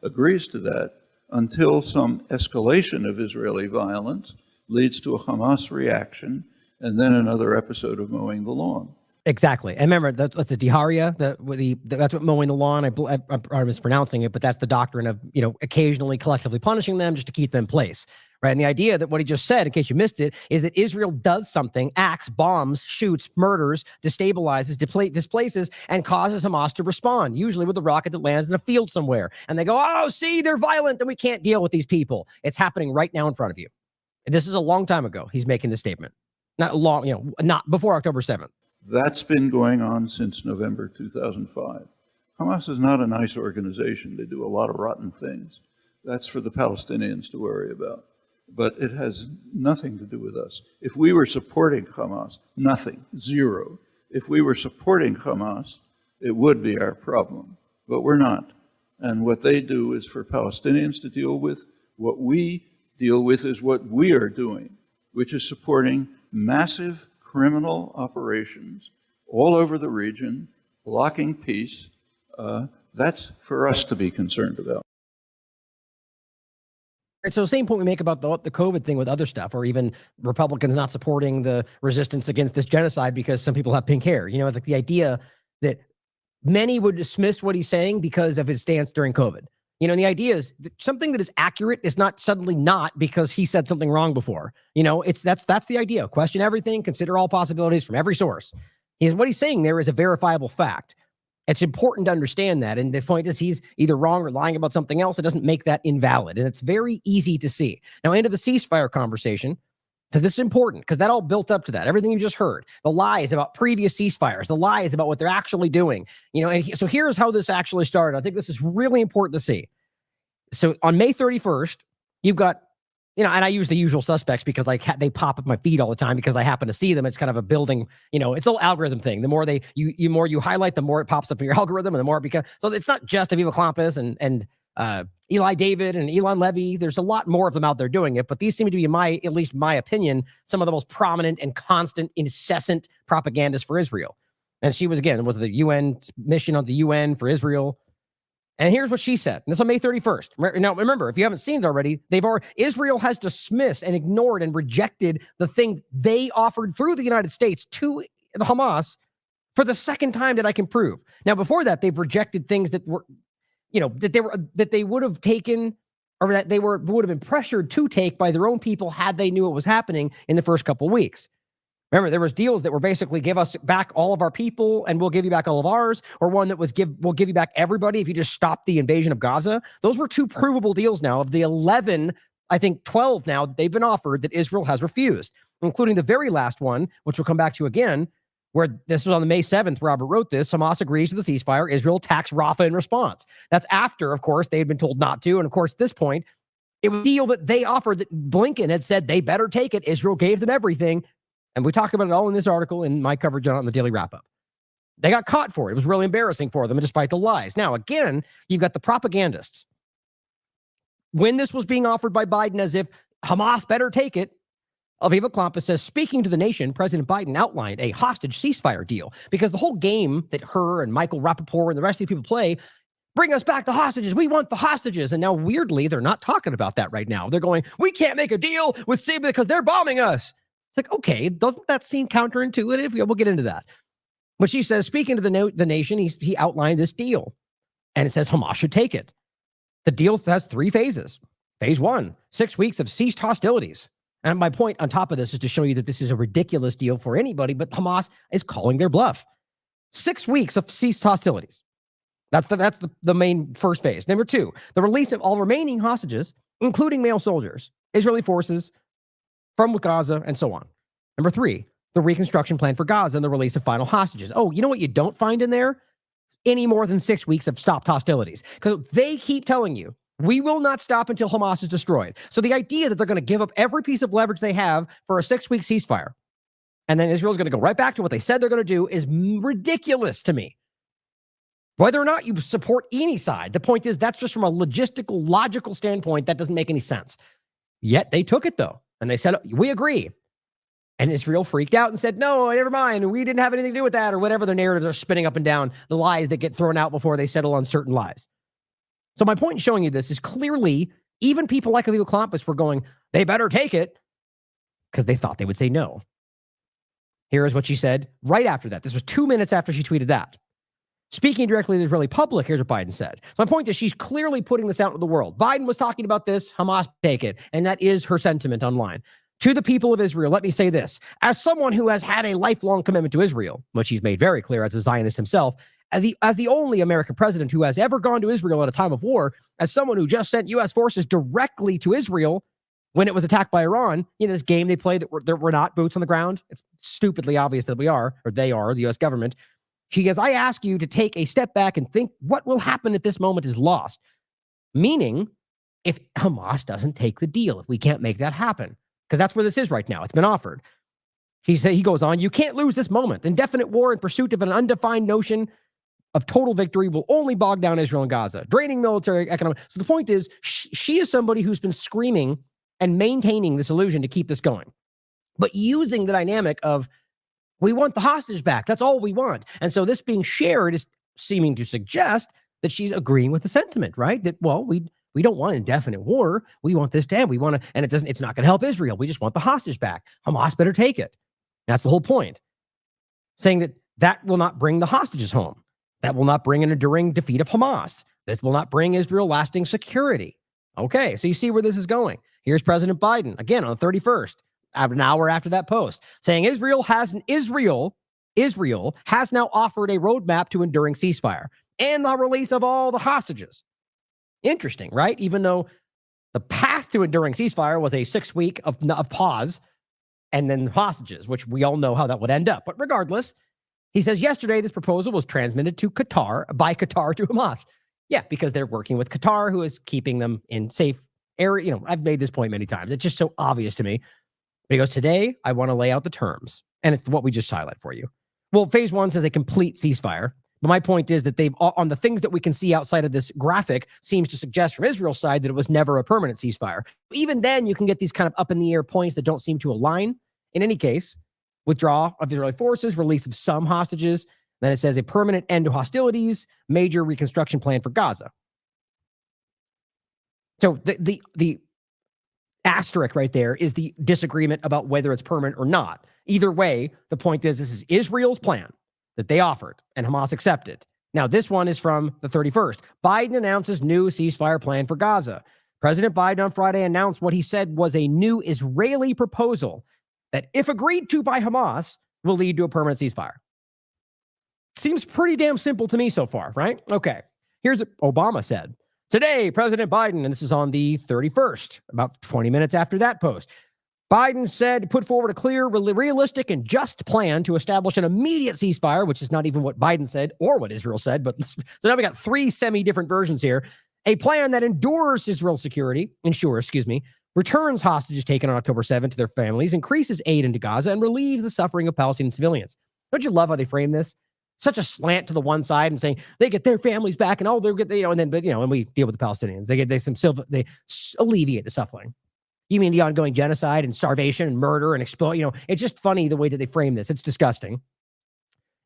agrees to that, until some escalation of Israeli violence leads to a Hamas reaction, and then another episode of mowing the lawn. Exactly. And remember, that's the Diharia, that's what mowing the lawn, I'm mispronouncing it, but that's the doctrine of, occasionally collectively punishing them just to keep them in place, right? And the idea that what he just said, in case you missed it, is that Israel does something, acts, bombs, shoots, murders, destabilizes, displaces, and causes Hamas to respond, usually with a rocket that lands in a field somewhere. And they go, oh, see, they're violent and we can't deal with these people. It's happening right now in front of you. And this is a long time ago. He's making this statement. Not before October 7th. That's been going on since November 2005. Hamas is not a nice organization. They do a lot of rotten things. That's for the Palestinians to worry about. But it has nothing to do with us. If we were supporting Hamas, nothing, zero. If we were supporting Hamas, it would be our problem. But we're not. And what they do is for Palestinians to deal with. What we deal with is what we are doing, which is supporting massive criminal operations all over the region, blocking peace. That's for us to be concerned about. So same point we make about the COVID thing with other stuff, or even Republicans not supporting the resistance against this genocide because some people have pink hair. It's like the idea that many would dismiss what he's saying because of his stance during COVID. And the idea is something that is accurate is not suddenly not because he said something wrong before. That's the idea. Question everything, consider all possibilities from every source. What he's saying there is a verifiable fact. It's important to understand that. And the point is he's either wrong or lying about something else. It doesn't make that invalid. And it's very easy to see. Now, into the ceasefire conversation, because this is important, because that all built up to that. Everything you just heard, the lies about previous ceasefires, the lies about what they're actually doing. So here's how this actually started. I think this is really important to see. So on May 31st, you've got and I use the usual suspects because they pop up my feed all the time because I happen to see them. It's kind of a building, it's a little algorithm thing. The more more you highlight, the more it pops up in your algorithm, and the more it becomes. So it's not just Aviva Klampus and Eli David and Elon Levy. There's a lot more of them out there doing it, but these seem to be, at least my opinion, some of the most prominent and constant, incessant propagandists for Israel. And she was the UN mission on the UN for Israel. And here's what she said. And this on May 31st. Now, remember, if you haven't seen it already, Israel has dismissed and ignored and rejected the thing they offered through the United States to the Hamas for the second time that I can prove. Now, before that, they've rejected things that were, that they would have taken, or that they would have been pressured to take by their own people had they knew it was happening in the first couple of weeks. Remember, there was deals that were basically give us back all of our people and we'll give you back all of ours, or one that was we'll give you back everybody if you just stop the invasion of Gaza. Those were two provable deals now of the 11, I think 12 now that they've been offered that Israel has refused, including the very last one, which we'll come back to again, where this was on the May 7th, Robert wrote this, Hamas agrees to the ceasefire, Israel attacks Rafah in response. That's after, of course, they had been told not to. And of course, at this point, it was a deal that they offered that Blinken had said they better take it. Israel gave them everything. And we talk about it all in this article in my coverage on the Daily Wrap-Up. They got caught for it. It was really embarrassing for them, despite the lies. Now, again, you've got the propagandists. When this was being offered by Biden as if Hamas better take it, Aviva Klampus says, speaking to the nation, President Biden outlined a hostage ceasefire deal because the whole game that her and Michael Rappaport and the rest of the people play, bring us back the hostages. We want the hostages. And now, weirdly, they're not talking about that right now. They're going, we can't make a deal with Syria because they're bombing us. It's like, okay, doesn't that seem counterintuitive? We'll get into that. But she says, speaking to the nation, he outlined this deal. And it says Hamas should take it. The deal has 3 phases. Phase 1, 6 weeks of ceased hostilities. And my point on top of this is to show you that this is a ridiculous deal for anybody, but Hamas is calling their bluff. 6 weeks of ceased hostilities. That's the main first phase. Number 2, the release of all remaining hostages, including male soldiers, Israeli forces from Gaza, and so on. Number 3, the reconstruction plan for Gaza and the release of final hostages. Oh, you know what you don't find in there? Any more than 6 weeks of stopped hostilities. Because they keep telling you, we will not stop until Hamas is destroyed. So the idea that they're going to give up every piece of leverage they have for a 6-week ceasefire, and then Israel's going to go right back to what they said they're going to do, is ridiculous to me. Whether or not you support any side, the point is that's just from a logistical, logical standpoint, that doesn't make any sense. Yet they took it, though. And they said, we agree. And Israel freaked out and said, no, never mind. We didn't have anything to do with that, or whatever their narratives are spinning up and down, the lies that get thrown out before they settle on certain lies. So my point in showing you this is clearly, even people like Aviva Klampus were going, they better take it, because they thought they would say no. Here is what she said right after that. This was 2 minutes after she tweeted that. Speaking directly to the Israeli public, here's what Biden said. So my point is she's clearly putting this out into the world. Biden was talking about this, Hamas take it, and that is her sentiment online. To the people of Israel, let me say this. As someone who has had a lifelong commitment to Israel, which he's made very clear as a Zionist himself, as the only American president who has ever gone to Israel at a time of war, as someone who just sent U.S. forces directly to Israel when it was attacked by Iran, this game they play that we're not boots on the ground. It's stupidly obvious that we are, or they are, the U.S. government. She goes, I ask you to take a step back and think what will happen if this moment is lost. Meaning, if Hamas doesn't take the deal, if we can't make that happen. Because that's where this is right now. It's been offered. He goes on, you can't lose this moment. Indefinite war in pursuit of an undefined notion of total victory will only bog down Israel and Gaza, draining military, economic. So the point is, she is somebody who's been screaming and maintaining this illusion to keep this going, but using the dynamic of, we want the hostage back. That's all we want. And so this being shared is seeming to suggest that she's agreeing with the sentiment, right? That, well, we don't want indefinite war. We want this to end. We want to, and it's not going to help Israel. We just want the hostage back. Hamas better take it. That's the whole point. Saying that will not bring the hostages home. That will not bring an enduring defeat of Hamas. That will not bring Israel lasting security. Okay, so you see where this is going. Here's President Biden, again, on the 31st. An hour after that post, saying Israel has now offered a roadmap to enduring ceasefire and the release of all the hostages. Interesting, right? Even though the path to enduring ceasefire was a 6 week of pause and then hostages, which we all know how that would end up. But regardless, he says yesterday this proposal was transmitted to Qatar by Qatar to Hamas. Yeah, because they're working with Qatar, who is keeping them in safe I've made this point many times. It's just so obvious to me. But he goes, today, I want to lay out the terms. And it's what we just highlight for you. Well, phase one says a complete ceasefire. But my point is that they've, on the things that we can see outside of this graphic, seems to suggest from Israel's side that it was never a permanent ceasefire. Even then, you can get these kind of up in the air points that don't seem to align. In any case, withdrawal of Israeli forces, release of some hostages. Then it says a permanent end to hostilities, major reconstruction plan for Gaza. So the asterisk right there is the disagreement about whether it's permanent or not. Either way, the point is this is Israel's plan that they offered and Hamas accepted. Now, this one is from the 31st. Biden announces new ceasefire plan for Gaza. President Biden on Friday announced what he said was a new Israeli proposal that, if agreed to by Hamas, will lead to a permanent ceasefire. Seems pretty damn simple to me so far, right? Okay. Here's what Obama said. Today, President Biden, and this is on the 31st, about 20 minutes after that post, Biden said, put forward a clear, realistic, and just plan to establish an immediate ceasefire, which is not even what Biden said or what Israel said. But so now we got three semi-different versions here. A plan that ensures, returns hostages taken on October 7th to their families, increases aid into Gaza, and relieves the suffering of Palestinian civilians. Don't you love how they frame this? Such a slant to the one side and saying they get their families back and they'll get, and we deal with the Palestinians. They alleviate the suffering. You mean the ongoing genocide and starvation and murder and it's just funny the way that they frame this. It's disgusting.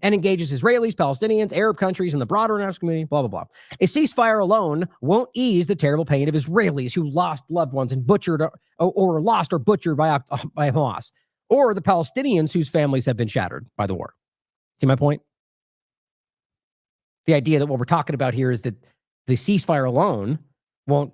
And engages Israelis, Palestinians, Arab countries, and the broader international community, blah, blah, blah. A ceasefire alone won't ease the terrible pain of Israelis who lost loved ones and butchered or lost or butchered by Hamas, or the Palestinians whose families have been shattered by the war. See my point? The idea that what we're talking about here is that the ceasefire alone won't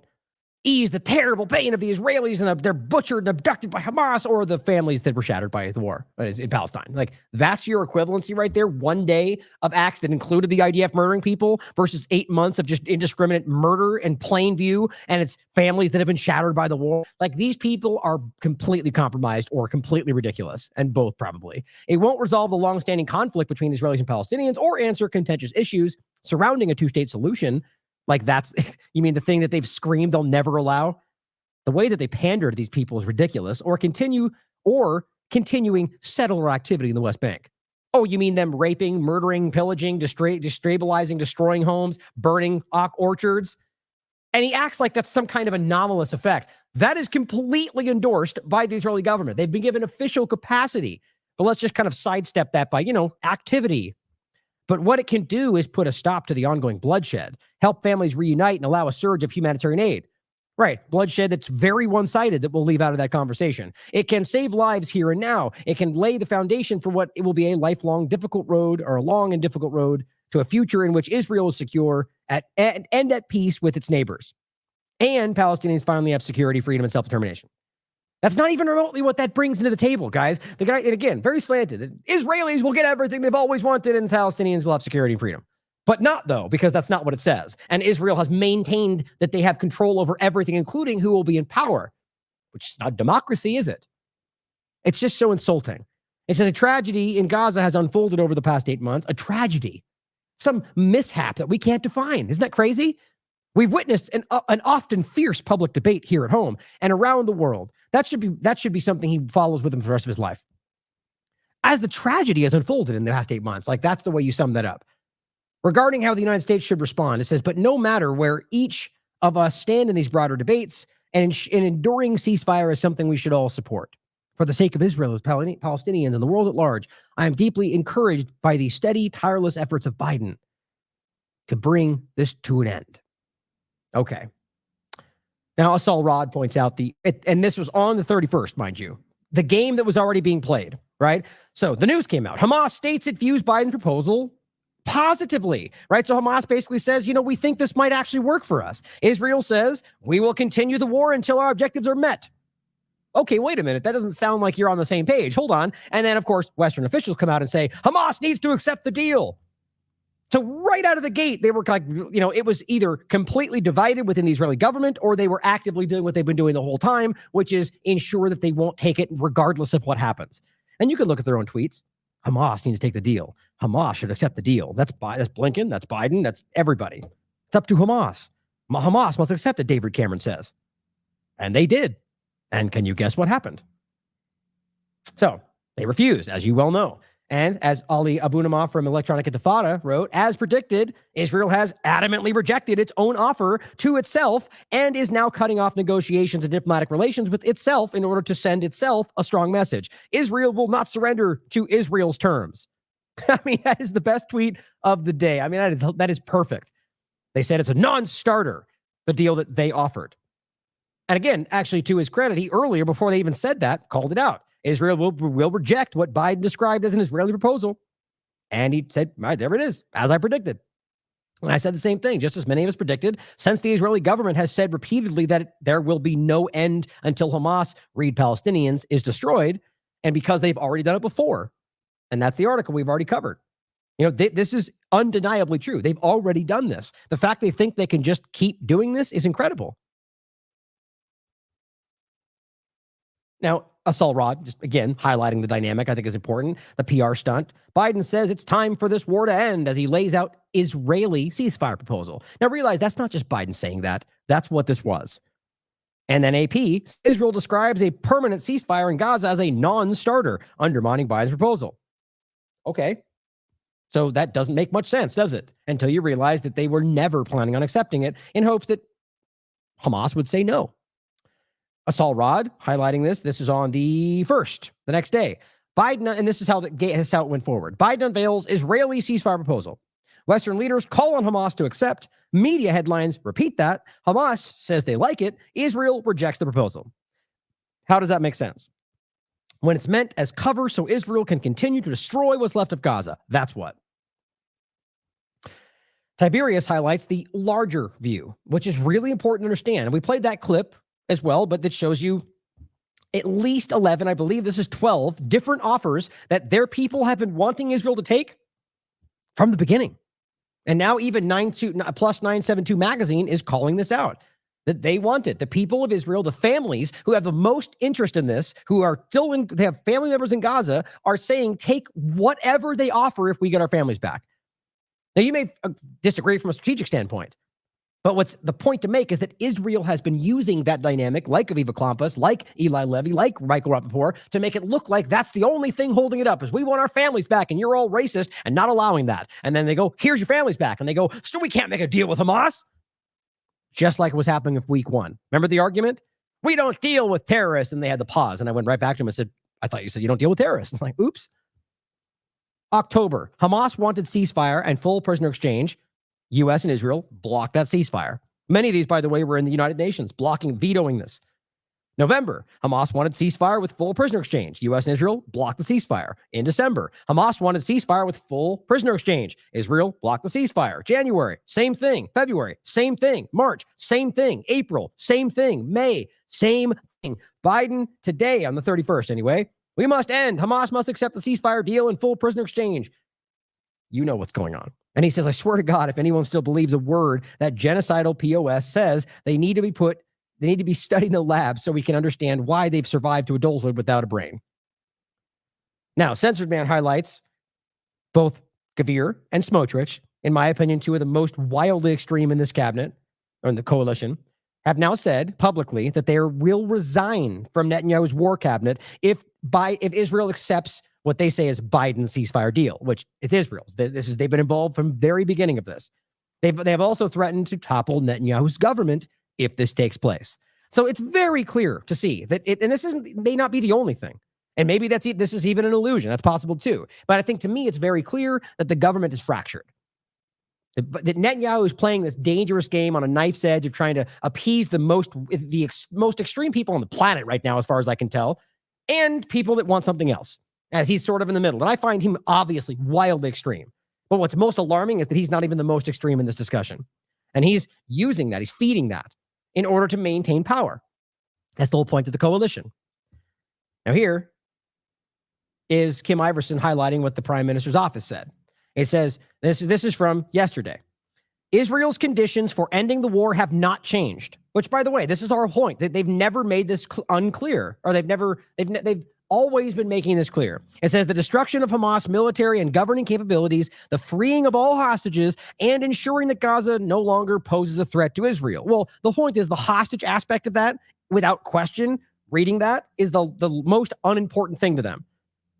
ease the terrible pain of the Israelis and they're butchered and abducted by Hamas, or the families that were shattered by the war in Palestine. Like, that's your equivalency right there. 1 day of acts that included the IDF murdering people versus 8 months of just indiscriminate murder in plain view, and it's families that have been shattered by the war. Like, these people are completely compromised or completely ridiculous, and both probably. It won't resolve the longstanding conflict between Israelis and Palestinians or answer contentious issues surrounding a two-state solution. Like, that's, you mean the thing that they've screamed they'll never allow? The way that they pander to these people is ridiculous. Or continuing settler activity in the West Bank. Oh, you mean them raping, murdering, pillaging, destabilizing, destroying homes, burning orchards? And he acts like that's some kind of anomalous effect. That is completely endorsed by the Israeli government. They've been given official capacity. But let's just kind of sidestep that by, activity. But what it can do is put a stop to the ongoing bloodshed, help families reunite, and allow a surge of humanitarian aid. Right, bloodshed that's very one-sided that we'll leave out of that conversation. It can save lives here and now. It can lay the foundation for what it will be a lifelong difficult road, or a long and difficult road to a future in which Israel is secure and at peace with its neighbors. And Palestinians finally have security, freedom, and self-determination. That's not even remotely what that brings into the table, guys. The guy, and again, very slanted. Israelis will get everything they've always wanted, and Palestinians will have security and freedom. But not, though, because that's not what it says. And Israel has maintained that they have control over everything, including who will be in power, which is not democracy, is it? It's just so insulting. It says a tragedy in Gaza has unfolded over the past 8 months. A tragedy. Some mishap that we can't define. Isn't that crazy? We've witnessed an often fierce public debate here at home and around the world. That should be something he follows with him for the rest of his life. As the tragedy has unfolded in the past 8 months, like, that's the way you sum that up. Regarding how the United States should respond, it says, but no matter where each of us stand in these broader debates, an enduring ceasefire is something we should all support. For the sake of Israel, Palestinians, and the world at large, I am deeply encouraged by the steady, tireless efforts of Biden to bring this to an end. Okay. Now, Asal Rod points out and this was on the 31st, mind you, the game that was already being played, right? So the news came out. Hamas states it views Biden's proposal positively, right? So Hamas basically says, we think this might actually work for us. Israel says, we will continue the war until our objectives are met. Okay, wait a minute. That doesn't sound like you're on the same page. Hold on. And then, of course, Western officials come out and say, Hamas needs to accept the deal. So right out of the gate, they were like, it was either completely divided within the Israeli government, or they were actively doing what they've been doing the whole time, which is ensure that they won't take it regardless of what happens. And you can look at their own tweets. Hamas needs to take the deal. Hamas should accept the deal. That's Blinken. That's Biden. That's everybody. It's up to Hamas. Hamas must accept it, David Cameron says. And they did. And can you guess what happened? So they refused, as you well know. And as Ali Abunimah from Electronic Intifada wrote, as predicted, Israel has adamantly rejected its own offer to itself and is now cutting off negotiations and diplomatic relations with itself in order to send itself a strong message. Israel will not surrender to Israel's terms. I mean, that is the best tweet of the day. I mean, that is perfect. They said it's a non-starter, the deal that they offered. And again, actually, to his credit, he earlier, before they even said that, called it out. Israel will reject what Biden described as an Israeli proposal. And he said, right, there it is, as I predicted. And I said the same thing, just as many of us predicted, since the Israeli government has said repeatedly that there will be no end until Hamas, read Palestinians, is destroyed, and because they've already done it before. And that's the article we've already covered. You know, this is undeniably true. They've already done this. The fact they think they can just keep doing this is incredible. Now, Asal Rod, just again, highlighting the dynamic I think is important, the PR stunt. Biden says it's time for this war to end as he lays out Israeli ceasefire proposal. Now, realize that's not just Biden saying that. That's what this was. And then AP, Israel describes a permanent ceasefire in Gaza as a non-starter, undermining Biden's proposal. Okay. So that doesn't make much sense, does it? Until you realize that they were never planning on accepting it in hopes that Hamas would say no. Asal Rod highlighting this. This is on the 1st, the next day. Biden, and this is how it went forward. Biden unveils Israeli ceasefire proposal. Western leaders call on Hamas to accept. Media headlines repeat that. Hamas says they like it. Israel rejects the proposal. How does that make sense? When it's meant as cover so Israel can continue to destroy what's left of Gaza. That's what. Tiberius highlights the larger view, which is really important to understand. And we played that clip as well, but that shows you at least 11, I believe this is 12, different offers that their people have been wanting Israel to take from the beginning. And now even plus 972 magazine is calling this out, that they want it. The people of Israel, the families who have the most interest in this, who are still they have family members in Gaza, are saying take whatever they offer if we get our families back. Now, you may disagree from a strategic standpoint, but what's the point to make is that Israel has been using that dynamic, like Aviva Klampas, like Eli Levy, like Michael Rappaport, to make it look like that's the only thing holding it up, is we want our families back, and you're all racist and not allowing that. And then they go, here's your families back. And they go, still, we can't make a deal with Hamas. Just like it was happening with week one. Remember the argument? We don't deal with terrorists. And they had the pause. And I went right back to him and said, I thought you said you don't deal with terrorists. I'm like, oops. October, Hamas wanted ceasefire and full prisoner exchange. U.S. and Israel blocked that ceasefire. Many of these, by the way, were in the United Nations, vetoing this. November, Hamas wanted ceasefire with full prisoner exchange. U.S. and Israel blocked the ceasefire. In December, Hamas wanted ceasefire with full prisoner exchange. Israel blocked the ceasefire. January, same thing. February, same thing. March, same thing. April, same thing. May, same thing. Biden, today on the 31st anyway, we must end. Hamas must accept the ceasefire deal and full prisoner exchange. You know what's going on. And he says, I swear to God, if anyone still believes a word that genocidal POS says, they need to be studied in the lab so we can understand why they've survived to adulthood without a brain. Now, Censored Man highlights both Gavir and Smotrich, in my opinion, two of the most wildly extreme in this cabinet, or in the coalition, have now said publicly that they will resign from Netanyahu's war cabinet if Israel accepts what they say is Biden's ceasefire deal, which it's Israel's. They've been involved from the very beginning of this. They have also threatened to topple Netanyahu's government if this takes place. So it's very clear to see that and this may not be the only thing. And maybe this is even an illusion. That's possible too. But I think to me, it's very clear that the government is fractured. That Netanyahu is playing this dangerous game on a knife's edge of trying to appease the most extreme people on the planet right now, as far as I can tell, and people that want something else, as he's sort of in the middle. And I find him obviously wildly extreme. But what's most alarming is that he's not even the most extreme in this discussion. And he's using that, he's feeding that in order to maintain power. That's the whole point of the coalition. Now here is Kim Iverson highlighting what the Prime Minister's office said. It says, this is from yesterday. Israel's conditions for ending the war have not changed, which, by the way, this is our point. They've never made this unclear, or they've always been making this clear. It says the destruction of Hamas military and governing capabilities, the freeing of all hostages, and ensuring that Gaza no longer poses a threat to Israel. Well, the point is the hostage aspect of that without question, reading that is the most unimportant thing to them.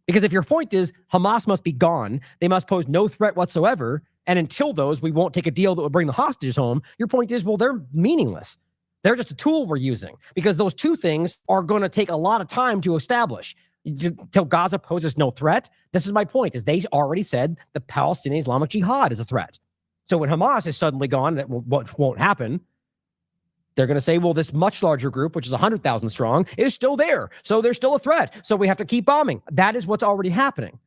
Because if your point is Hamas must be gone, they must pose no threat whatsoever, and until those, we won't take a deal that will bring the hostages home, your point is, well, they're meaningless. They're just a tool we're using, because those two things are going to take a lot of time to establish. Until Gaza poses no threat, this is my point, is they already said the Palestinian Islamic Jihad is a threat. So when Hamas is suddenly gone, that won't happen, they're going to say, well, this much larger group, which is 100,000 strong, is still there. So there's still a threat. So we have to keep bombing. That is what's already happening.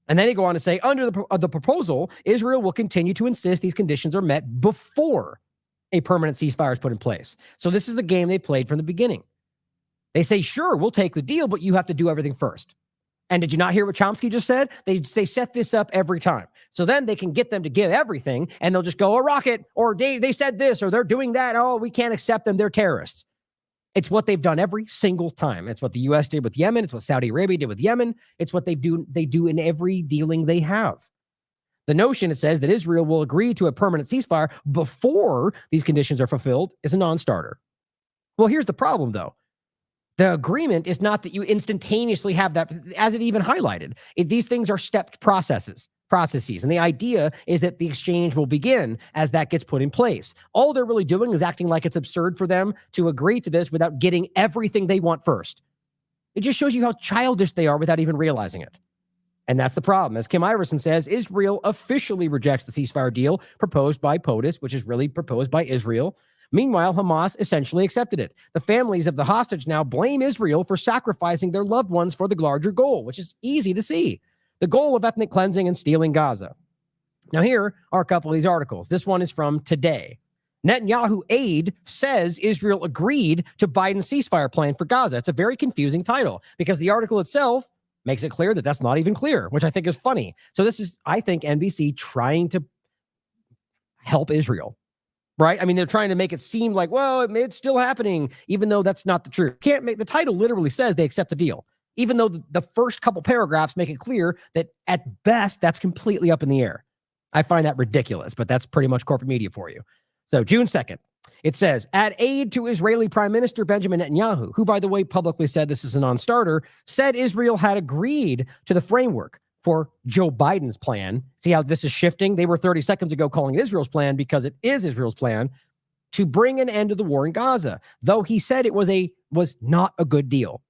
And then they go on to say, under the proposal, Israel will continue to insist these conditions are met before a permanent ceasefire is put in place. So this is the game they played from the beginning. They say, sure, we'll take the deal, but you have to do everything first. And did you not hear what Chomsky just said? They set this up every time. So then they can get them to give everything, and they'll just go, a rocket, or they said this, or they're doing that. Oh, we can't accept them. They're terrorists. It's what they've done every single time. It's what the U.S. did with Yemen. It's what Saudi Arabia did with Yemen. It's what they do in every dealing they have. The notion, it says, that Israel will agree to a permanent ceasefire before these conditions are fulfilled is a non-starter. Well, here's the problem, though. The agreement is not that you instantaneously have that, as it even highlighted. These things are stepped processes. And the idea is that the exchange will begin as that gets put in place. All they're really doing is acting like it's absurd for them to agree to this without getting everything they want first. It just shows you how childish they are without even realizing it. And that's the problem. As Kim Iverson says, Israel officially rejects the ceasefire deal proposed by POTUS, which is really proposed by Israel. Meanwhile, Hamas essentially accepted it. The families of the hostage now blame Israel for sacrificing their loved ones for the larger goal, which is easy to see. The goal of ethnic cleansing and stealing Gaza. Now, here are a couple of these articles. This one is from today. Netanyahu aide says Israel agreed to Biden's ceasefire plan for Gaza. It's a very confusing title because the article itself makes it clear that that's not even clear, which I think is funny. So this is, I think, NBC trying to help Israel. Right? I mean, they're trying to make it seem like, well, it's still happening, even though that's not the truth. Can't make the title literally says they accept the deal, even though the first couple paragraphs make it clear that at best that's completely up in the air. I find that ridiculous, but that's pretty much corporate media for you. So June 2nd, it says, add aid to Israeli Prime Minister Benjamin Netanyahu, who, by the way, publicly said this is a non-starter, said Israel had agreed to the framework for Joe Biden's plan. See how this is shifting? They were 30 seconds ago calling it Israel's plan because it is Israel's plan to bring an end to the war in Gaza, though he said it was not a good deal.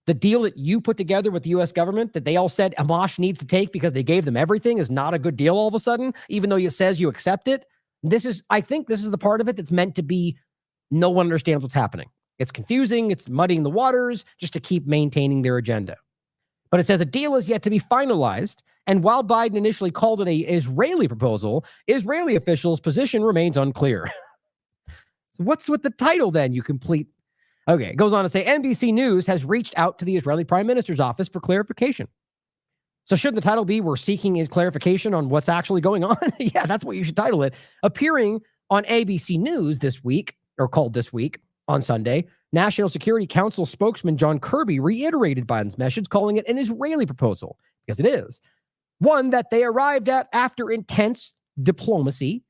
The deal that you put together with the U.S. government that they all said Hamas needs to take because they gave them everything is not a good deal all of a sudden, even though it says you accept it. I think this is the part of it that's meant to be no one understands what's happening. It's confusing. It's muddying the waters just to keep maintaining their agenda. But it says a deal is yet to be finalized. And while Biden initially called it an Israeli proposal, Israeli officials' position remains unclear. So what's with the title then, you complete? Okay, it goes on to say NBC News has reached out to the Israeli Prime Minister's office for clarification. So shouldn't the title be we're seeking his clarification on what's actually going on? Yeah, that's what you should title it. Appearing on ABC News this week, or called this week on Sunday, National Security Council spokesman John Kirby reiterated Biden's message, calling it an Israeli proposal, because it is. One that they arrived at after intense diplomacy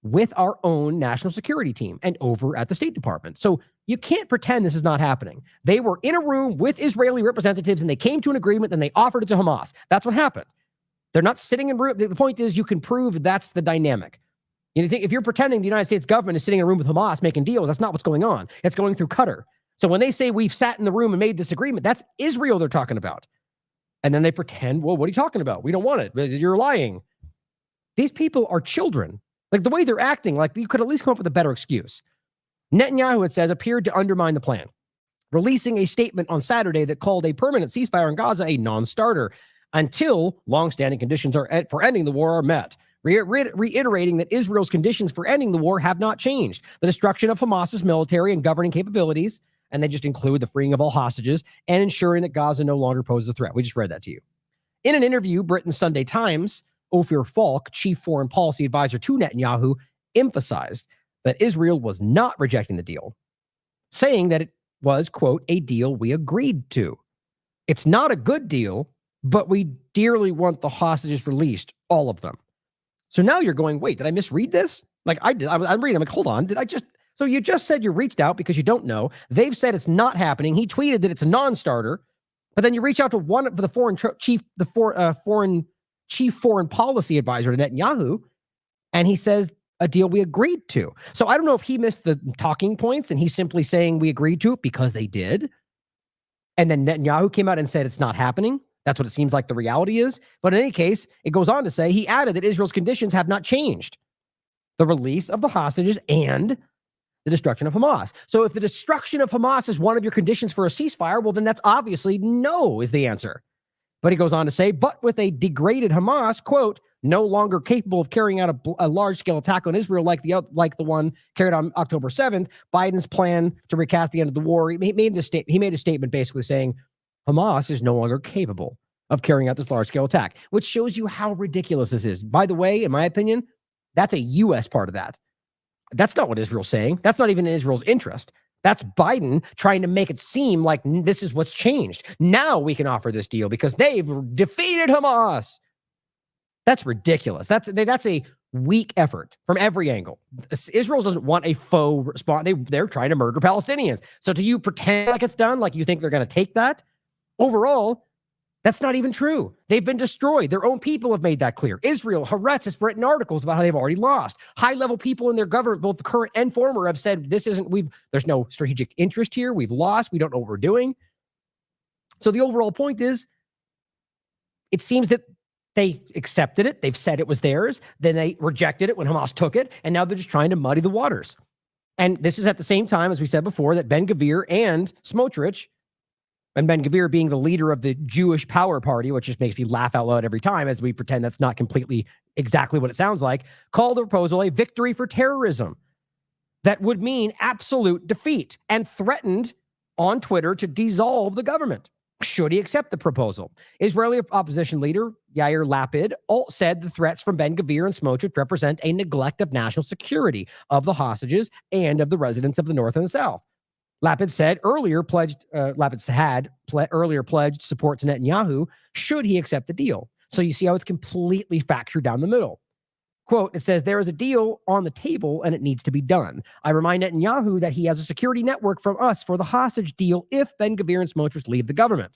with our own national security team and over at the State Department. So you can't pretend this is not happening. They were in a room with Israeli representatives and they came to an agreement and they offered it to Hamas. That's what happened. They're not sitting in room. The point is you can prove that's the dynamic. You think if you're pretending the United States government is sitting in a room with Hamas making deals, that's not what's going on. It's going through Qatar. So when they say we've sat in the room and made this agreement, that's Israel they're talking about. And then they pretend, well, what are you talking about? We don't want it. You're lying. These people are children. Like the way they're acting, like you could at least come up with a better excuse. Netanyahu, it says, appeared to undermine the plan, releasing a statement on Saturday that called a permanent ceasefire in Gaza a non-starter until longstanding conditions for ending the war are met. Reiterating that Israel's conditions for ending the war have not changed. The destruction of Hamas's military and governing capabilities, and they just include the freeing of all hostages and ensuring that Gaza no longer poses a threat. We just read that to you. In an interview, Britain's Sunday Times, Ophir Falk, chief foreign policy advisor to Netanyahu, emphasized that Israel was not rejecting the deal, saying that it was, quote, a deal we agreed to. It's not a good deal, but we dearly want the hostages released, all of them. So now you're going, wait, did I misread this? Like I did. I'm reading. I'm like, hold on. So you just said you reached out because you don't know. They've said it's not happening. He tweeted that it's a non-starter, but then you reach out to one of the foreign chief foreign policy advisor to Netanyahu, and he says a deal we agreed to. So I don't know if he missed the talking points and he's simply saying we agreed to it because they did. And then Netanyahu came out and said it's not happening. That's what it seems like the reality is. But in any case, it goes on to say he added that Israel's conditions have not changed. The release of the hostages and the destruction of Hamas. So if the destruction of Hamas is one of your conditions for a ceasefire, well, then that's obviously no is the answer. But he goes on to say, but with a degraded Hamas, quote, no longer capable of carrying out a large-scale attack on Israel like the one carried on October 7th, Biden's plan to recast the end of the war, he made a statement basically saying Hamas is no longer capable of carrying out this large-scale attack, which shows you how ridiculous this is. By the way, in my opinion, that's a U.S. part of that. That's not what Israel's saying. That's not even in Israel's interest. That's Biden trying to make it seem like this is what's changed. Now we can offer this deal because they've defeated Hamas. That's ridiculous. That's a weak effort from every angle. Israel doesn't want a faux response. They're trying to murder Palestinians. So do you pretend like it's done, like you think they're going to take that? Overall, that's not even true. They've been destroyed. Their own people have made that clear. Israel, Haaretz has written articles about how they've already lost. High-level people in their government, both the current and former, have said there's no strategic interest here. We've lost. We don't know what we're doing. So the overall point is, it seems that they accepted it. They've said it was theirs. Then they rejected it when Hamas took it. And now they're just trying to muddy the waters. And this is at the same time, as we said before, that Ben-Gvir and Smotrich, and Ben-Gvir being the leader of the Jewish Power Party, which just makes me laugh out loud every time as we pretend that's not completely exactly what it sounds like, called the proposal a victory for terrorism that would mean absolute defeat and threatened on Twitter to dissolve the government should he accept the proposal. Israeli opposition leader Yair Lapid said the threats from Ben-Gvir and Smotrich represent a neglect of national security of the hostages and of the residents of the North and the South. Lapid had earlier pledged support to Netanyahu should he accept the deal. So you see how it's completely fractured down the middle. Quote, it says, there is a deal on the table and it needs to be done. I remind Netanyahu that he has a security network from us for the hostage deal if Ben-Gvir and Smotrich leave the government.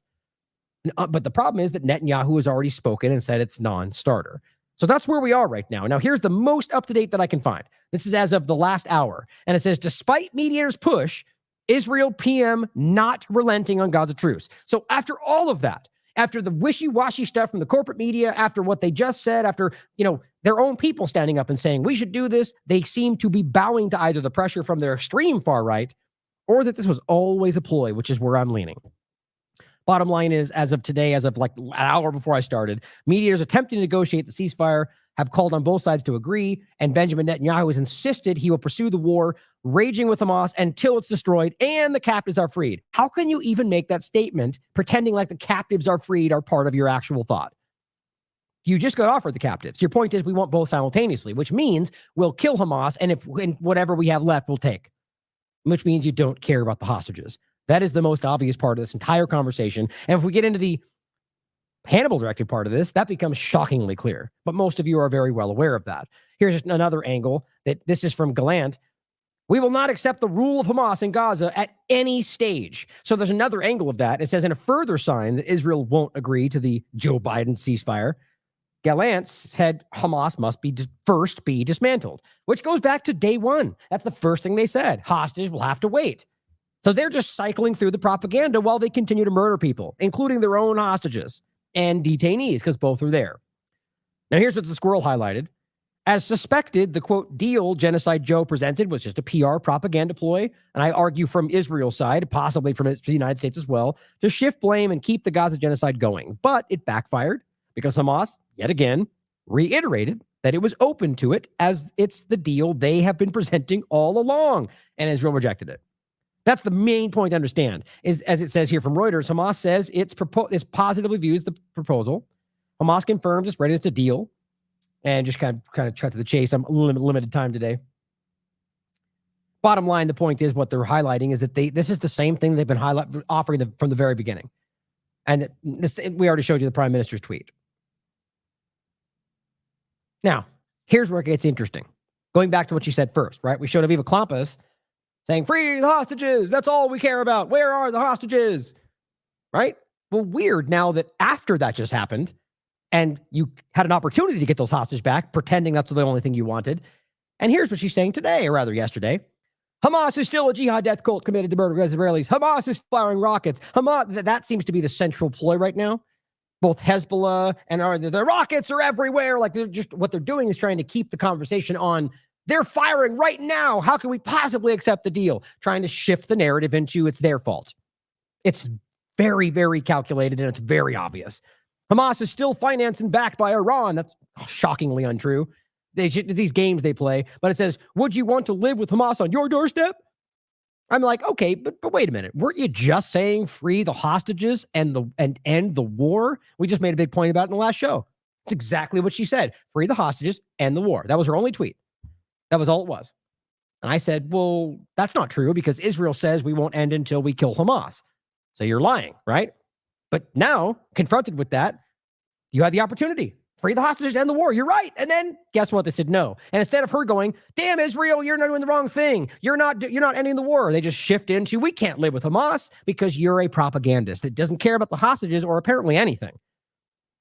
But the problem is that Netanyahu has already spoken and said it's non-starter. So that's where we are right now. Now, here's the most up-to-date that I can find. This is as of the last hour. And it says, despite mediators' push, Israel PM not relenting on Gaza truce. So after all of that, after the wishy-washy stuff from the corporate media, after what they just said, after, their own people standing up and saying, we should do this, they seem to be bowing to either the pressure from their extreme far right or that this was always a ploy, which is where I'm leaning. Bottom line is, as of today, as of like an hour before I started, mediators attempting to negotiate the ceasefire have called on both sides to agree, and Benjamin Netanyahu has insisted he will pursue the war, raging with Hamas until it's destroyed and the captives are freed. How can you even make that statement, pretending like the captives are freed are part of your actual thought? You just got offered the captives. Your point is we want both simultaneously, which means we'll kill Hamas, and whatever we have left, we'll take, which means you don't care about the hostages. That is the most obvious part of this entire conversation. And if we get into the Hannibal directed part of this, that becomes shockingly clear. But most of you are very well aware of that. Here's just another angle that this is from Gallant. We will not accept the rule of Hamas in Gaza at any stage. So there's another angle of that. It says in a further sign that Israel won't agree to the Joe Biden ceasefire, Gallant said Hamas must first be dismantled, which goes back to day one. That's the first thing they said. Hostages will have to wait. So they're just cycling through the propaganda while they continue to murder people, including their own hostages and detainees, because both are there. Now, here's what the squirrel highlighted. As suspected, the, quote, deal Genocide Joe presented was just a PR propaganda ploy, and I argue from Israel's side, possibly from the United States as well, to shift blame and keep the Gaza genocide going. But it backfired because Hamas, yet again, reiterated that it was open to it as it's the deal they have been presenting all along, and Israel rejected it. That's the main point to understand, is as it says here from Reuters, Hamas says it positively views the proposal. Hamas confirms it's ready to deal. And just kind of cut to the chase. I'm limited time today. Bottom line, the point is what they're highlighting is that this is the same thing they've been offering from the very beginning. And we already showed you the Prime Minister's tweet. Now, here's where it gets interesting. Going back to what you said first, right? We showed Aviva Klampas saying, free the hostages. That's all we care about. Where are the hostages? Right? Well, weird now that after that just happened and you had an opportunity to get those hostages back, pretending that's the only thing you wanted. And here's what she's saying today, or rather yesterday. Hamas is still a jihad death cult committed to murder Israelis. Hamas is firing rockets. Hamas, that seems to be the central ploy right now. Both Hezbollah and the rockets are everywhere. Like, they're just, what they're doing is trying to keep the conversation on, they're firing right now. How can we possibly accept the deal? Trying to shift the narrative into it's their fault. It's very, very calculated, and it's very obvious. Hamas is still financed and backed by Iran. That's shockingly untrue. These games they play, but it says, would you want to live with Hamas on your doorstep? I'm like, okay, but wait a minute. Weren't you just saying free the hostages and end the war? We just made a big point about it in the last show. It's exactly what she said. Free the hostages, end the war. That was her only tweet. That was all it was. And I said, well, that's not true because Israel says we won't end until we kill Hamas. So you're lying, right? But now, confronted with that, you had the opportunity. Free the hostages, end the war. You're right. And then guess what? They said no. And instead of her going, damn, Israel, you're not doing the wrong thing. You're not ending the war. They just shift into, we can't live with Hamas because you're a propagandist that doesn't care about the hostages or apparently anything.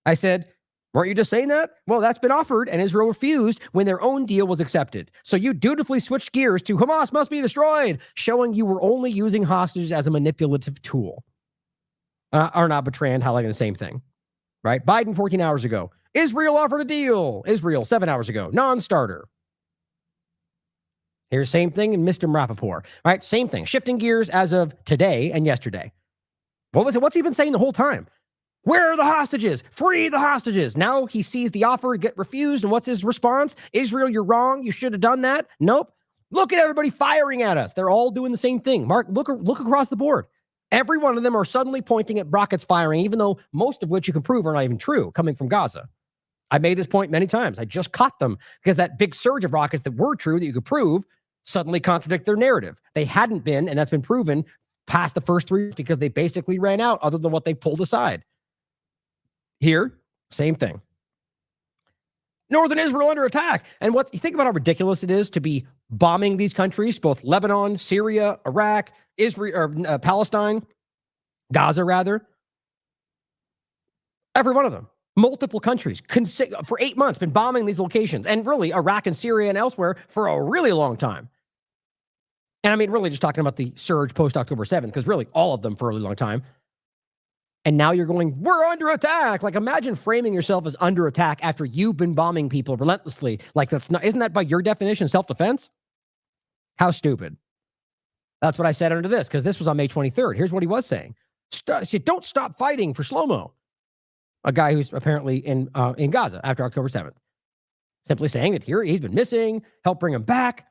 I said, weren't you just saying that? Well, that's been offered and Israel refused when their own deal was accepted. So you dutifully switched gears to Hamas must be destroyed, showing you were only using hostages as a manipulative tool. Arnaud Bertrand highlighting the same thing, right? Biden 14 hours ago. Israel offered a deal. Israel 7 hours ago. Non-starter. Here's same thing in Mr. Rappaport, right? Same thing. Shifting gears as of today and yesterday. What was it? What's he been saying the whole time? Where are the hostages? Free the hostages. Now he sees the offer get refused. And what's his response? Israel, you're wrong. You should have done that. Nope. Look at everybody firing at us. They're all doing the same thing. Mark, look across the board. Every one of them are suddenly pointing at rockets firing, even though most of which you can prove are not even true, coming from Gaza. I made this point many times. I just caught them because that big surge of rockets that were true that you could prove suddenly contradict their narrative. They hadn't been, and that's been proven past the first 3 years because they basically ran out other than what they pulled aside. Here, same thing. Northern Israel under attack. And what you think about how ridiculous it is to be bombing these countries, both Lebanon, Syria, Iraq, Israel, or Palestine, Gaza rather. Every one of them. Multiple countries for 8 months been bombing these locations, and really Iraq and Syria and elsewhere for a really long time. And I mean, really just talking about the surge post October 7th, because really all of them for a really long time. And now you're going, we're under attack. Like, imagine framing yourself as under attack after you've been bombing people relentlessly. Like, isn't that by your definition self-defense? How stupid. That's what I said under this, because this was on May 23rd. Here's what he was saying. He said, don't stop fighting for slow-mo. A guy who's apparently in Gaza after October 7th. Simply saying that here he's been missing, help bring him back.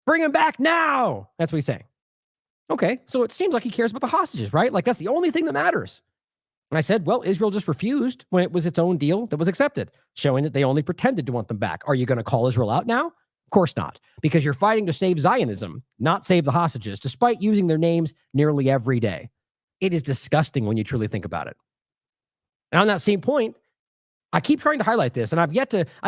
Bring him back now. That's what he's saying. Okay, so it seems like he cares about the hostages, right? Like, that's the only thing that matters. And I said, well, Israel just refused when it was its own deal that was accepted, showing that they only pretended to want them back. Are you going to call Israel out now? Of course not, because you're fighting to save Zionism, not save the hostages, despite using their names nearly every day. It is disgusting when you truly think about it. And on that same point, I keep trying to highlight this, and I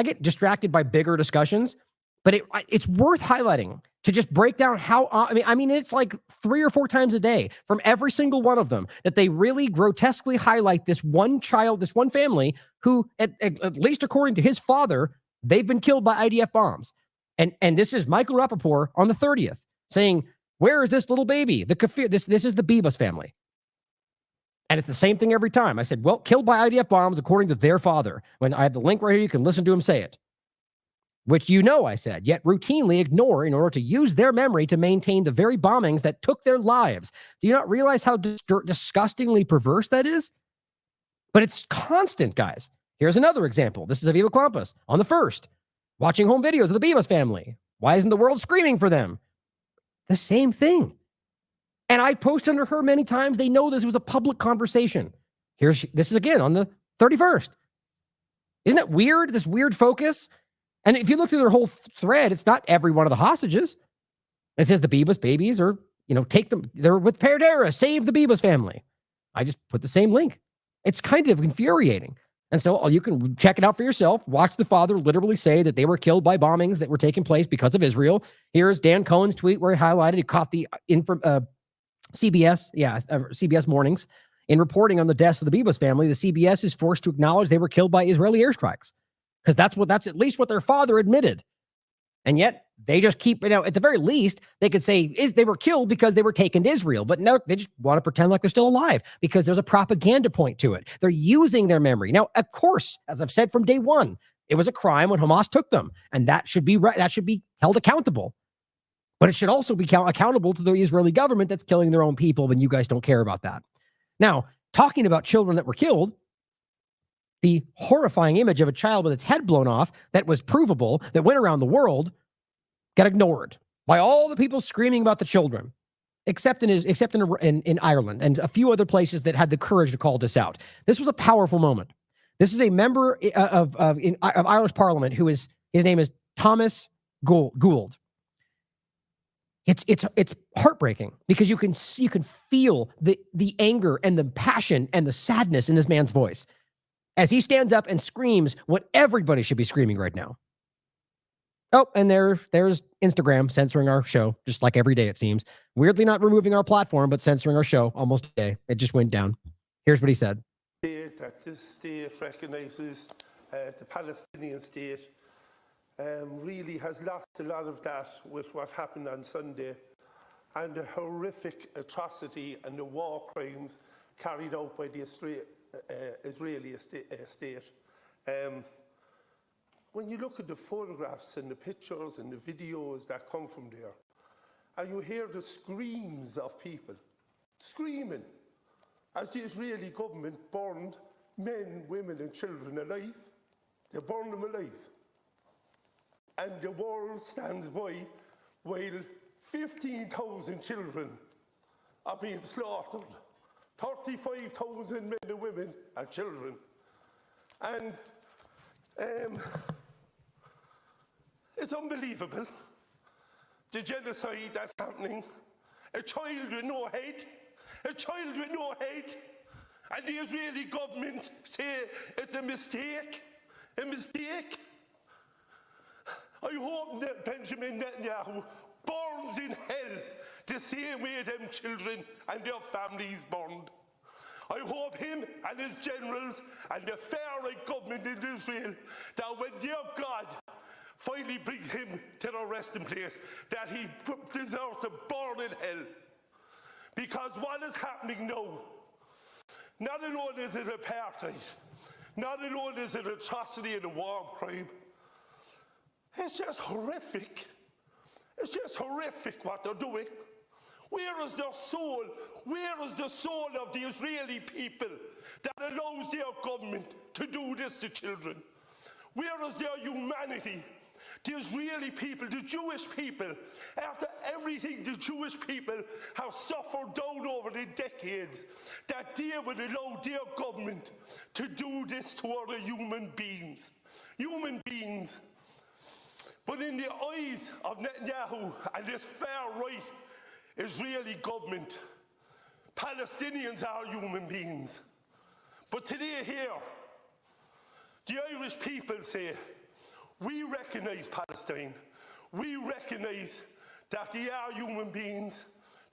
get distracted by bigger discussions, but it's worth highlighting to just break down how, I mean, it's like 3 or 4 times a day from every single one of them that they really grotesquely highlight this one child, this one family who, at least according to his father, they've been killed by IDF bombs. And this is Michael Rappaport on the 30th saying, where is this little baby? This is the Bibas family. And it's the same thing every time. I said, well, killed by IDF bombs according to their father. When I have the link right here, you can listen to him say it. Which I said, yet routinely ignore in order to use their memory to maintain the very bombings that took their lives. Do you not realize how disgustingly perverse that is? But it's constant, guys. Here's another example. This is Aviva Klampas on the 1st, watching home videos of the Bibas family. Why isn't the world screaming for them? The same thing. And I posted under her many times. They know this was a public conversation. This is again on the 31st. Isn't that weird? This weird focus. And if you look through their whole thread, it's not every one of the hostages. It says the Bibas babies are, take them. They're with Perdera. Save the Bibas family. I just put the same link. It's kind of infuriating. And so you can check it out for yourself. Watch the father literally say that they were killed by bombings that were taking place because of Israel. Here's Dan Cohen's tweet where he highlighted, he caught the CBS mornings in reporting on the deaths of the Bibas family. The CBS is forced to acknowledge they were killed by Israeli airstrikes because that's at least what their father admitted. And yet they just keep, at the very least, they could say they were killed because they were taken to Israel. But no, they just want to pretend like they're still alive because there's a propaganda point to it. They're using their memory. Now, of course, as I've said from day one, it was a crime when Hamas took them, and that should be held accountable. But it should also be accountable to the Israeli government that's killing their own people when you guys don't care about that. Now, talking about children that were killed, the horrifying image of a child with its head blown off that was provable, that went around the world, got ignored by all the people screaming about the children, except in Ireland and a few other places that had the courage to call this out. This was a powerful moment. This is a member of Irish Parliament his name is Thomas Gould. It's heartbreaking because you can feel the anger and the passion and the sadness in this man's voice as he stands up and screams what everybody should be screaming right now. Oh, and there's Instagram censoring our show, just like every day it seems. Weirdly not removing our platform, but censoring our show almost a day. It just went down. Here's what he said. That this state recognises the Palestinian state really has lost a lot of that with what happened on Sunday and the horrific atrocity and the war crimes carried out by the Israeli state. When you look at the photographs and the pictures and the videos that come from there, and you hear the screams of people screaming as the Israeli government burned men, women and children alive. They burned them alive. And the world stands by while 15,000 children are being slaughtered. 35,000 men and women and children. And it's unbelievable, the genocide that's happening. A child with no head, and the Israeli government say it's a mistake. I hope that Benjamin Netanyahu burns in hell the same way them children and their families burned. I hope him and his generals and the far-right government in Israel, that when their God finally brings him to the resting place, that he deserves to burn in hell. Because what is happening now, not alone is it apartheid, not alone is it atrocity and a war crime, it's just horrific. It's just horrific what they're doing. Where is their soul? Where is the soul of the Israeli people that allows their government to do this to children? Where is their humanity? The Israeli people, the Jewish people, after everything the Jewish people have suffered down over the decades, that they would allow their government to do this to other human beings. Human beings. But in the eyes of Netanyahu and this far-right Israeli government, Palestinians are human beings. But today here, the Irish people say, we recognize Palestine. We recognize that they are human beings,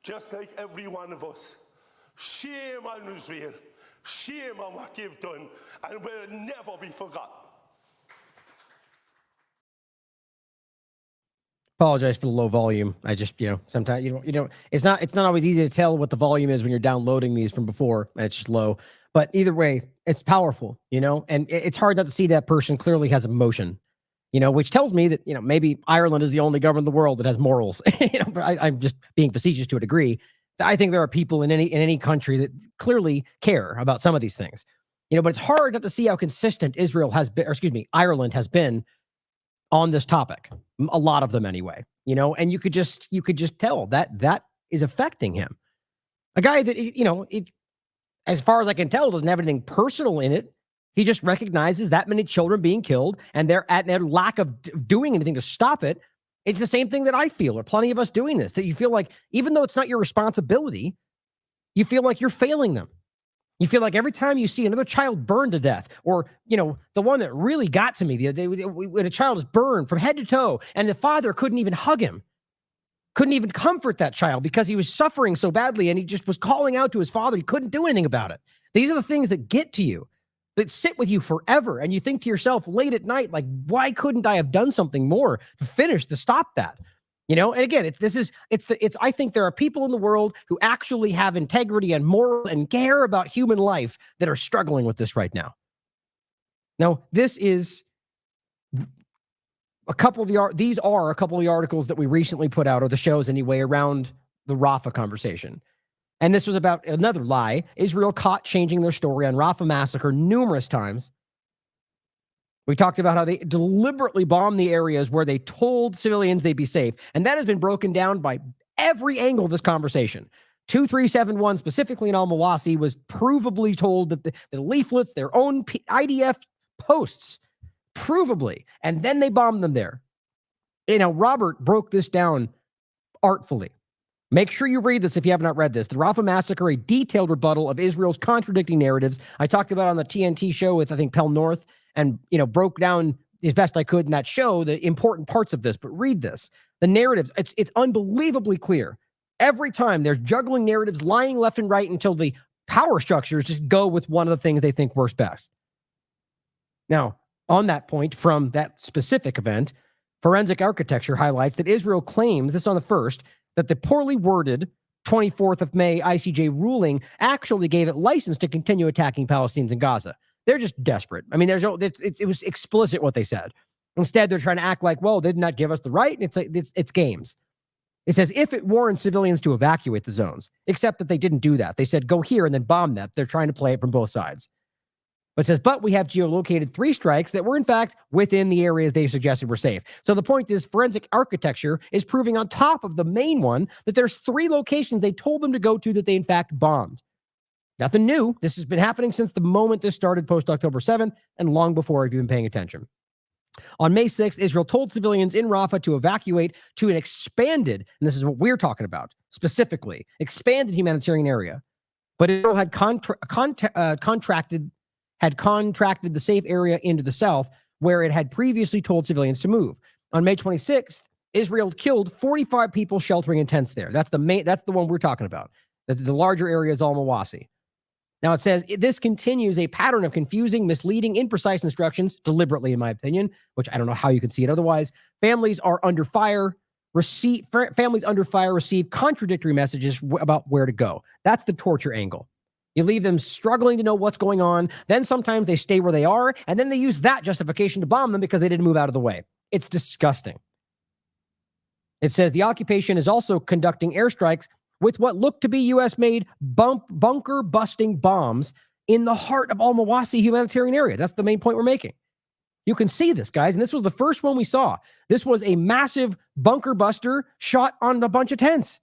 just like every one of us. Shame on Israel. Shame on what they've done, and will never be forgotten. Apologize for the low volume. I just, sometimes it's not always easy to tell what the volume is when you're downloading these from before, and it's just low. But either way, it's powerful, and it's hard not to see that person clearly has emotion, which tells me that, maybe Ireland is the only government in the world that has morals. But I'm just being facetious to a degree. I think there are people in any country that clearly care about some of these things, but it's hard not to see how consistent Ireland has been on this topic. A lot of them anyway, and you could just tell that is affecting him. A guy that, as far as I can tell, doesn't have anything personal in it. He just recognizes that many children being killed and their lack of doing anything to stop it. It's the same thing that I feel, or plenty of us doing this, that you feel like, even though it's not your responsibility, you feel like you're failing them. You feel like every time you see another child burned to death, or, the one that really got to me the other day, when a child is burned from head to toe and the father couldn't even hug him, couldn't even comfort that child because he was suffering so badly and he just was calling out to his father. He couldn't do anything about it. These are the things that get to you, that sit with you forever. And you think to yourself late at night, like, why couldn't I have done something more to stop that? And again, I think there are people in the world who actually have integrity and moral and care about human life that are struggling with this right now. Now, this is these are a couple of the articles that we recently put out, or the shows anyway, around the Rafah conversation. And this was about another lie. Israel caught changing their story on Rafah massacre numerous times. We talked about how they deliberately bombed the areas where they told civilians they'd be safe. And that has been broken down by every angle of this conversation. 2371, specifically in Al-Mawasi, was provably told that the leaflets, their own IDF posts, provably, and then they bombed them there. Robert broke this down artfully. Make sure you read this if you have not read this. The Rafah massacre, a detailed rebuttal of Israel's contradicting narratives. I talked about on the TNT show with, I think, Pell North, and, broke down as best I could in that show the important parts of this. But read this. The narratives, it's unbelievably clear. Every time there's juggling narratives, lying left and right until the power structures just go with one of the things they think works best. Now, on that point, from that specific event, Forensic Architecture highlights that Israel claims, this on the first, that the poorly worded 24th of May ICJ ruling actually gave it license to continue attacking Palestinians in Gaza. They're just desperate. I mean, it was explicit what they said. Instead, they're trying to act like, well, they did not give us the right. And it's games. It says if it warrants civilians to evacuate the zones, except that they didn't do that. They said, go here and then bomb that. They're trying to play it from both sides. But it says, but we have geolocated 3 strikes that were, in fact, within the areas they suggested were safe. So the point is, Forensic Architecture is proving on top of the main one that there's 3 locations they told them to go to that they, in fact, bombed. Nothing new. This has been happening since the moment this started post-October 7th and long before if you've been paying attention. On May 6th, Israel told civilians in Rafah to evacuate to an expanded, and this is what we're talking about, specifically, expanded humanitarian area. But Israel had contracted the safe area into the south, where it had previously told civilians to move. On May 26th, Israel killed 45 people sheltering in tents there. That's the one we're talking about. The larger area is Al-Mawasi. Now it says this continues a pattern of confusing, misleading, imprecise instructions, deliberately, in my opinion, which I don't know how you can see it otherwise. Families under fire receive contradictory messages about where to go. That's the torture angle. You leave them struggling to know what's going on. Then sometimes they stay where they are, and then they use that justification to bomb them because they didn't move out of the way. It's disgusting. It says the occupation is also conducting airstrikes with what look to be U.S.-made bunker-busting bombs in the heart of Al-Mawasi humanitarian area. That's the main point we're making. You can see this, guys, and this was the first one we saw. This was a massive bunker buster shot on a bunch of tents.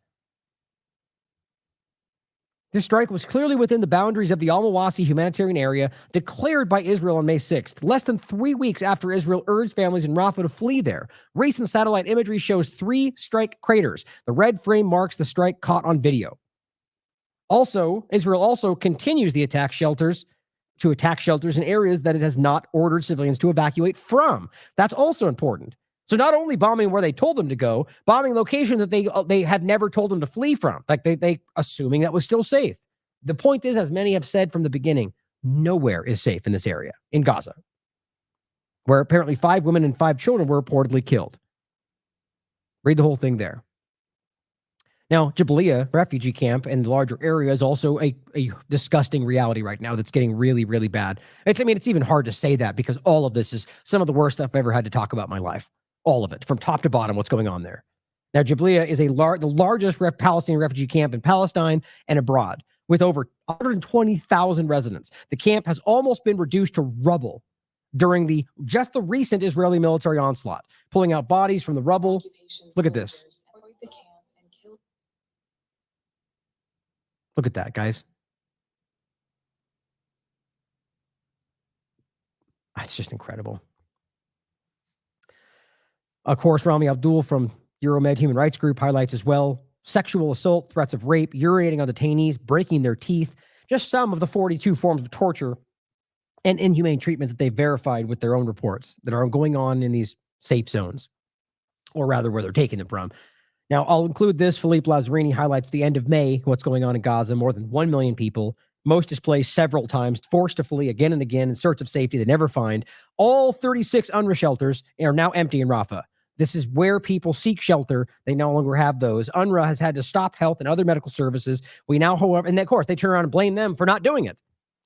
This strike was clearly within the boundaries of the Al-Mawasi humanitarian area declared by Israel on May 6th, less than 3 weeks after Israel urged families in Rafah to flee there. Recent satellite imagery shows 3 strike craters. The red frame marks the strike caught on video. Also, Israel also continues to attack shelters in areas that it has not ordered civilians to evacuate from. That's also important. So not only bombing where they told them to go, bombing locations that they had never told them to flee from, like they assuming that was still safe. The point is, as many have said from the beginning, nowhere is safe in this area, in Gaza, where apparently 5 women and 5 children were reportedly killed. Read the whole thing there. Now, Jabalia refugee camp in the larger area is also a disgusting reality right now that's getting really, really bad. It's even hard to say that because all of this is some of the worst stuff I've ever had to talk about in my life. All of it, from top to bottom, what's going on there. Now, Jabalia is the largest Palestinian refugee camp in Palestine and abroad, with over 120,000 residents. The camp has almost been reduced to rubble during the recent Israeli military onslaught, pulling out bodies from the rubble. Look at this. Look at that, guys. That's just incredible. Of course, Rami Abdul from Euromed Human Rights Group highlights as well sexual assault, threats of rape, urinating on detainees, breaking their teeth. just some of the 42 forms of torture and inhumane treatment that they verified with their own reports that are going on in these safe zones, or rather where they're taking them from. Now, I'll include this. Philippe Lazzarini highlights the end of May, what's going on in Gaza. More than 1 million people, most displaced several times, forced to flee again and again in search of safety they never find. All 36 UNRWA shelters are now empty in Rafah. This is where people seek shelter. They no longer have those. UNRWA has had to stop health and other medical services. We now, however, and of course, they turn around and blame them for not doing it.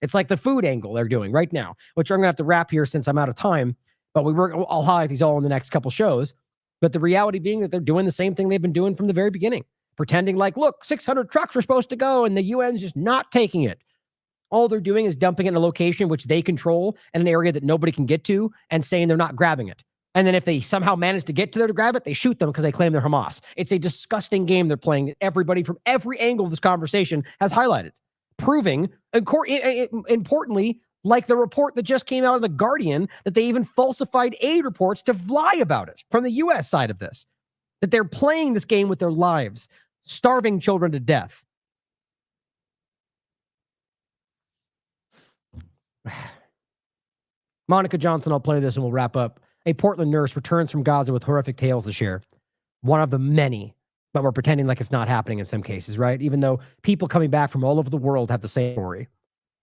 It's like the food angle they're doing right now, which I'm going to have to wrap here since I'm out of time. But I'll highlight these all in the next couple shows. But the reality being that they're doing the same thing they've been doing from the very beginning, pretending like, look, 600 trucks are supposed to go and the UN's just not taking it. All they're doing is dumping it in a location which they control in an area that nobody can get to and saying they're not grabbing it. And then if they somehow manage to get to there to grab it, they shoot them because they claim they're Hamas. It's a disgusting game they're playing that everybody from every angle of this conversation has highlighted, proving, importantly, like the report that just came out of The Guardian, that they even falsified aid reports to lie about it from the U.S. side of this, that they're playing this game with their lives, starving children to death. Monica Johnson, I'll play this and we'll wrap up. A Portland nurse returns from Gaza with horrific tales to share. One of the many, but we're pretending like it's not happening in some cases, right? Even though people coming back from all over the world have the same story.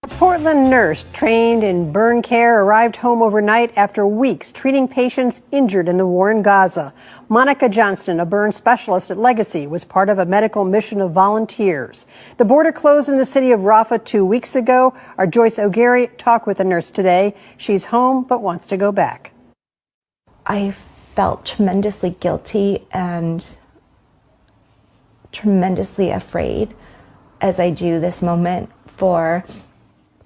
A Portland nurse trained in burn care arrived home overnight after weeks treating patients injured in the war in Gaza. Monica Johnston, a burn specialist at Legacy, was part of a medical mission of volunteers. The border closed in the city of Rafah 2 weeks ago. Our Joyce O'Gary talked with the nurse today. She's home but wants to go back. I felt tremendously guilty and tremendously afraid as I do this moment for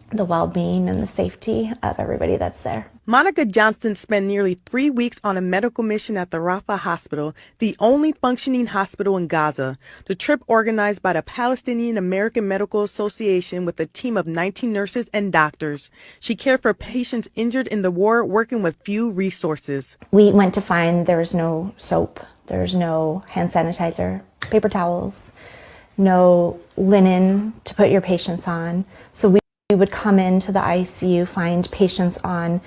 the well-being and the safety of everybody that's there. Monica Johnston spent nearly 3 weeks on a medical mission at the Rafah Hospital, the only functioning hospital in Gaza. The trip, organized by the Palestinian American Medical Association with a team of 19 nurses and doctors. She cared for patients injured in the war, working with few resources. We went to find there was no soap, there was no hand sanitizer, paper towels, no linen to put your patients on. So we would come into the ICU, find patients on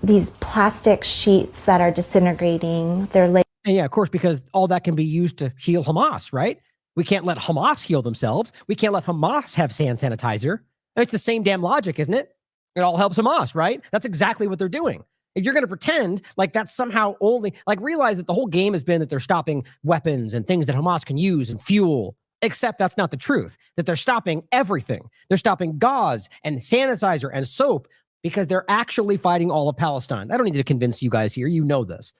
these plastic sheets that are disintegrating. And yeah, of course, because all that can be used to heal Hamas, right? We can't let Hamas heal themselves. We can't let Hamas have hand sanitizer. It's the same damn logic, isn't it? It all helps Hamas, right? That's exactly what they're doing. If you're going to pretend like that's somehow only, like, realize that the whole game has been that they're stopping weapons and things that Hamas can use and fuel. Except that's not the truth, that they're stopping everything. They're stopping gauze and sanitizer and soap because they're actually fighting all of Palestine. I don't need to convince you guys here. You know this.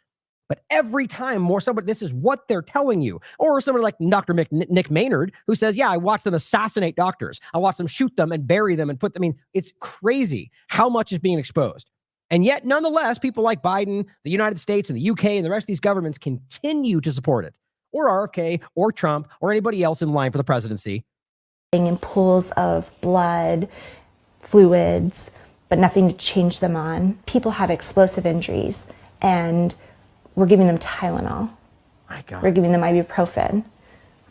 But every time this is what they're telling you. Or somebody like Dr. Nick Maynard, who says, yeah, I watched them assassinate doctors. I watched them shoot them and bury them and put them. I mean, it's crazy how much is being exposed. And yet, nonetheless, people like Biden, the United States and the UK and the rest of these governments continue to support it. Or RFK, or Trump, or anybody else in line for the presidency. In pools of blood, fluids, but nothing to change them on. People have explosive injuries, and we're giving them Tylenol. My God. We're giving them ibuprofen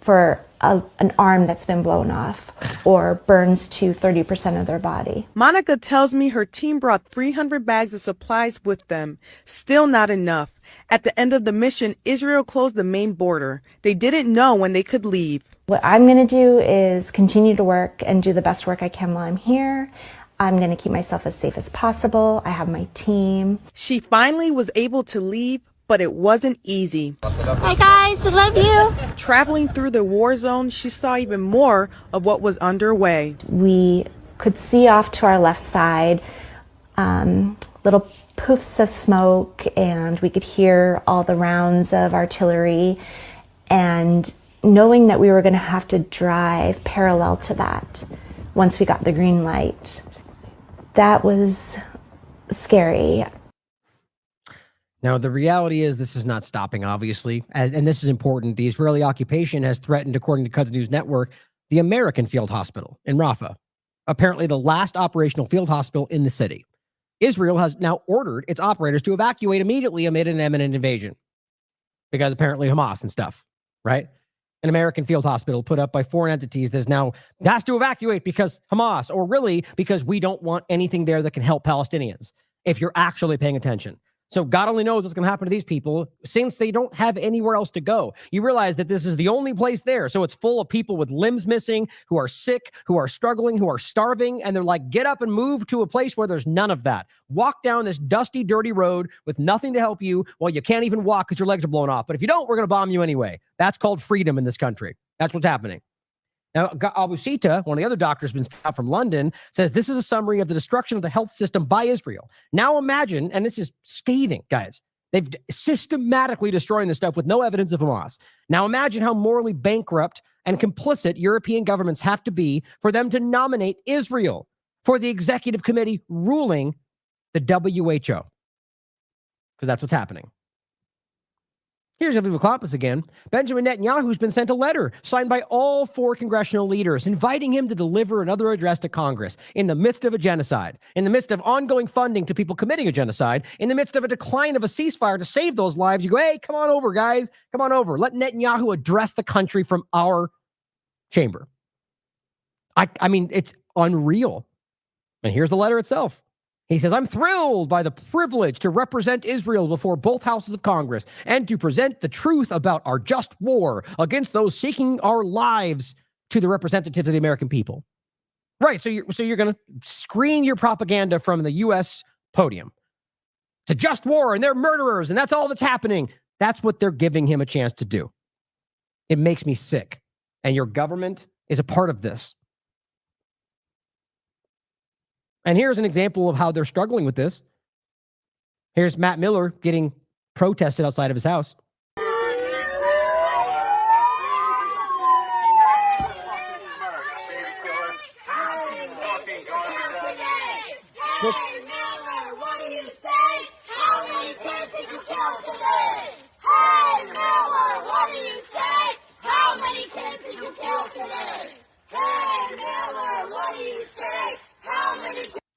for an arm that's been blown off or burns to 30% of their body. Monica tells me her team brought 300 bags of supplies with them. Still not enough. At the end of the mission, Israel closed the main border. They didn't know when they could leave. What I'm going to do is continue to work and do the best work I can while I'm here. I'm going to keep myself as safe as possible. I have my team. She finally was able to leave, but it wasn't easy. Hi guys, I love you. Traveling through the war zone, she saw even more of what was underway. We could see off to our left side little poofs of smoke, and we could hear all the rounds of artillery. And knowing that we were going to have to drive parallel to that once we got the green light, that was scary. Now, the reality is this is not stopping, obviously, and this is important. The Israeli occupation has threatened, according to Quds News Network, the American field hospital in Rafah, apparently the last operational field hospital in the city. Israel has now ordered its operators to evacuate immediately amid an imminent invasion because apparently Hamas and stuff, right? an American field hospital put up by foreign entities that's now has to evacuate because Hamas, or really because we don't want anything there that can help Palestinians, if you're actually paying attention. So God only knows what's going to happen to these people since they don't have anywhere else to go. You realize that this is the only place there. So it's full of people with limbs missing, who are sick, who are struggling, who are starving. And they're like, get up and move to a place where there's none of that. Walk down this dusty, dirty road with nothing to help you. Well, you can't even walk because your legs are blown off. But if you don't, we're going to bomb you anyway. That's called freedom in this country. That's what's happening. Now, Abu Sita, one of the other doctors out from London, says this is a summary of the destruction of the health system by Israel. Now imagine, and this is scathing, guys, they've systematically destroying this stuff with no evidence of Hamas. Now imagine how morally bankrupt and complicit European governments have to be for them to nominate Israel for the executive committee ruling the WHO. Because that's what's happening. Here's Aviva Klapas again. Benjamin Netanyahu's been sent a letter signed by all 4 congressional leaders inviting him to deliver another address to Congress in the midst of a genocide, in the midst of ongoing funding to people committing a genocide, in the midst of a decline of a ceasefire to save those lives. You go, hey, come on over, guys. Come on over. Let Netanyahu address the country from our chamber. I mean, it's unreal. And here's the letter itself. He says, I'm thrilled by the privilege to represent Israel before both houses of Congress and to present the truth about our just war against those seeking our lives to the representatives of the American people. Right. So you're going to screen your propaganda from the U.S. podium. It's a just war and they're murderers and that's all that's happening. That's what they're giving him a chance to do. It makes me sick. And your government is a part of this. And here's an example of how they're struggling with this. Here's Matt Miller getting protested outside of his house.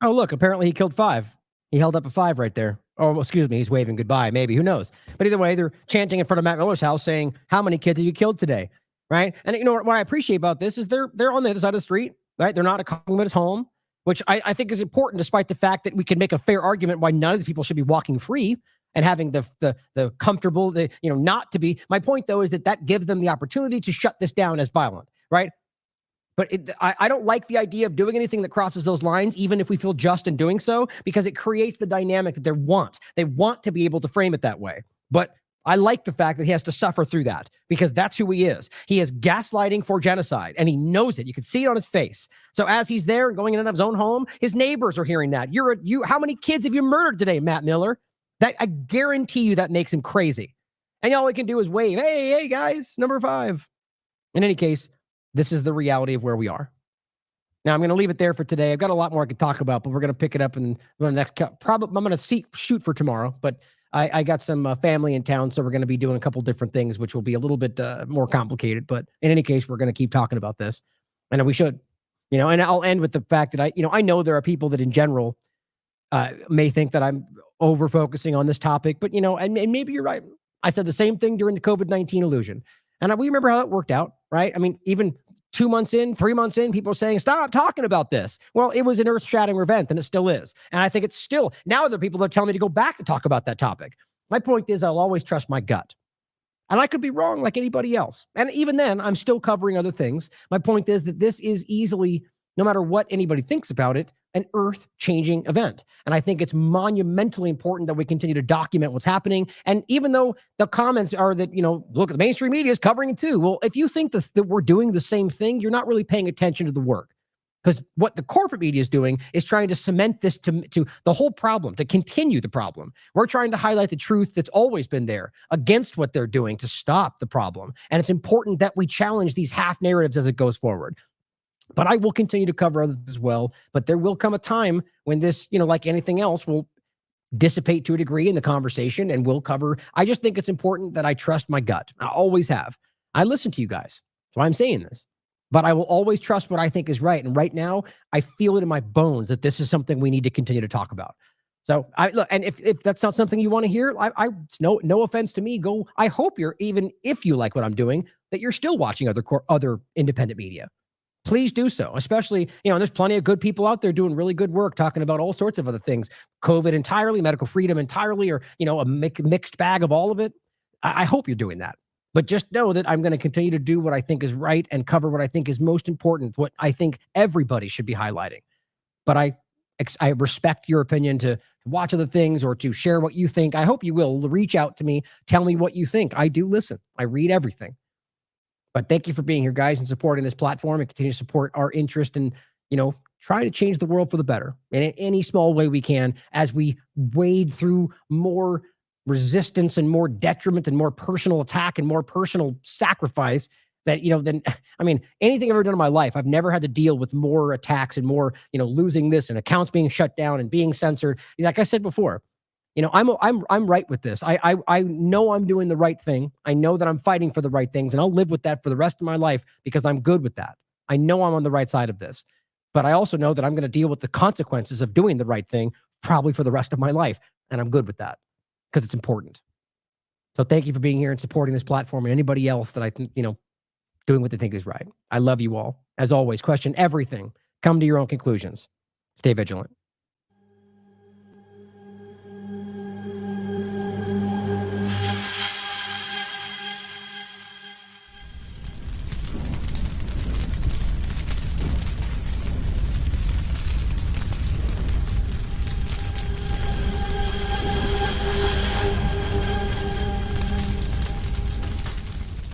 Oh, look, apparently he killed 5. He held up a 5 right there. Oh, excuse me, he's waving goodbye, maybe. Who knows? But either way, they're chanting in front of Matt Miller's house saying, how many kids have you killed today? Right? And you know what I appreciate about this is they're on the other side of the street, right? They're not calling him at his home, which I think is important, despite the fact that we can make a fair argument why none of these people should be walking free and having the comfortable, not to be. My point, though, is that gives them the opportunity to shut this down as violent, right? But I don't like the idea of doing anything that crosses those lines, even if we feel just in doing so, because it creates the dynamic that they want. They want to be able to frame it that way. But I like the fact that he has to suffer through that, because that's who he is. He is gaslighting for genocide, and he knows it. You can see it on his face. So as he's there and going in and out of his own home, his neighbors are hearing that. How many kids have you murdered today, Matt Miller? That I guarantee you that makes him crazy. And all he can do is wave, hey, guys, number 5. In any case, this is the reality of where we are. Now, I'm going to leave it there for today. I've got a lot more I could talk about, but we're going to pick it up in the next probably. I'm going to shoot for tomorrow, but I got some family in town, so we're going to be doing a couple different things, which will be a little bit more complicated. But in any case, we're going to keep talking about this, and we should, And I'll end with the fact that I know there are people that in general may think that I'm over focusing on this topic, but and maybe you're right. I said the same thing during the COVID-19 illusion, and we remember how that worked out, right? I mean, even 2 months in, 3 months in, people are saying, stop talking about this. Well, it was an earth-shattering event, and it still is. And I think it's still, now there are people that are telling me to go back to talk about that topic. My point is, I'll always trust my gut. And I could be wrong like anybody else. And even then, I'm still covering other things. My point is that this is easily, no matter what anybody thinks about it, an earth-changing event. And I think it's monumentally important that we continue to document what's happening. And even though the comments are that, look, the mainstream media is covering it too. Well, if you think that we're doing the same thing, you're not really paying attention to the work. Because what the corporate media is doing is trying to cement this to the whole problem, to continue the problem. We're trying to highlight the truth that's always been there against what they're doing to stop the problem. And it's important that we challenge these half narratives as it goes forward. But I will continue to cover others as well. But there will come a time when this, like anything else, will dissipate to a degree in the conversation, and we'll cover. I just think it's important that I trust my gut. I always have. I listen to you guys. That's why I'm saying this. But I will always trust what I think is right. And right now, I feel it in my bones that this is something we need to continue to talk about. So I look, and if that's not something you want to hear, it's no offense to me. I hope you're, even if you like what I'm doing, that you're still watching other independent media. Please do so. Especially, there's plenty of good people out there doing really good work, talking about all sorts of other things, COVID entirely, medical freedom entirely, or, a mixed bag of all of it. I hope you're doing that. But just know that I'm going to continue to do what I think is right and cover what I think is most important, what I think everybody should be highlighting. But I respect your opinion to watch other things or to share what you think. I hope you will reach out to me. Tell me what you think. I do listen. I read everything. But thank you for being here, guys, and supporting this platform, and continue to support our interest in, trying to change the world for the better in any small way we can, as we wade through more resistance and more detriment and more personal attack and more personal sacrifice that, anything I've ever done in my life, I've never had to deal with more attacks and more, losing this and accounts being shut down and being censored. Like I said before, I'm right with this. I know I'm doing the right thing. I know that I'm fighting for the right things, and I'll live with that for the rest of my life because I'm good with that. I know I'm on the right side of this, but I also know that I'm going to deal with the consequences of doing the right thing probably for the rest of my life, and I'm good with that because it's important. So thank you for being here and supporting this platform, and anybody else that I think, doing what they think is right. I love you all. As always, question everything. Come to your own conclusions. Stay vigilant.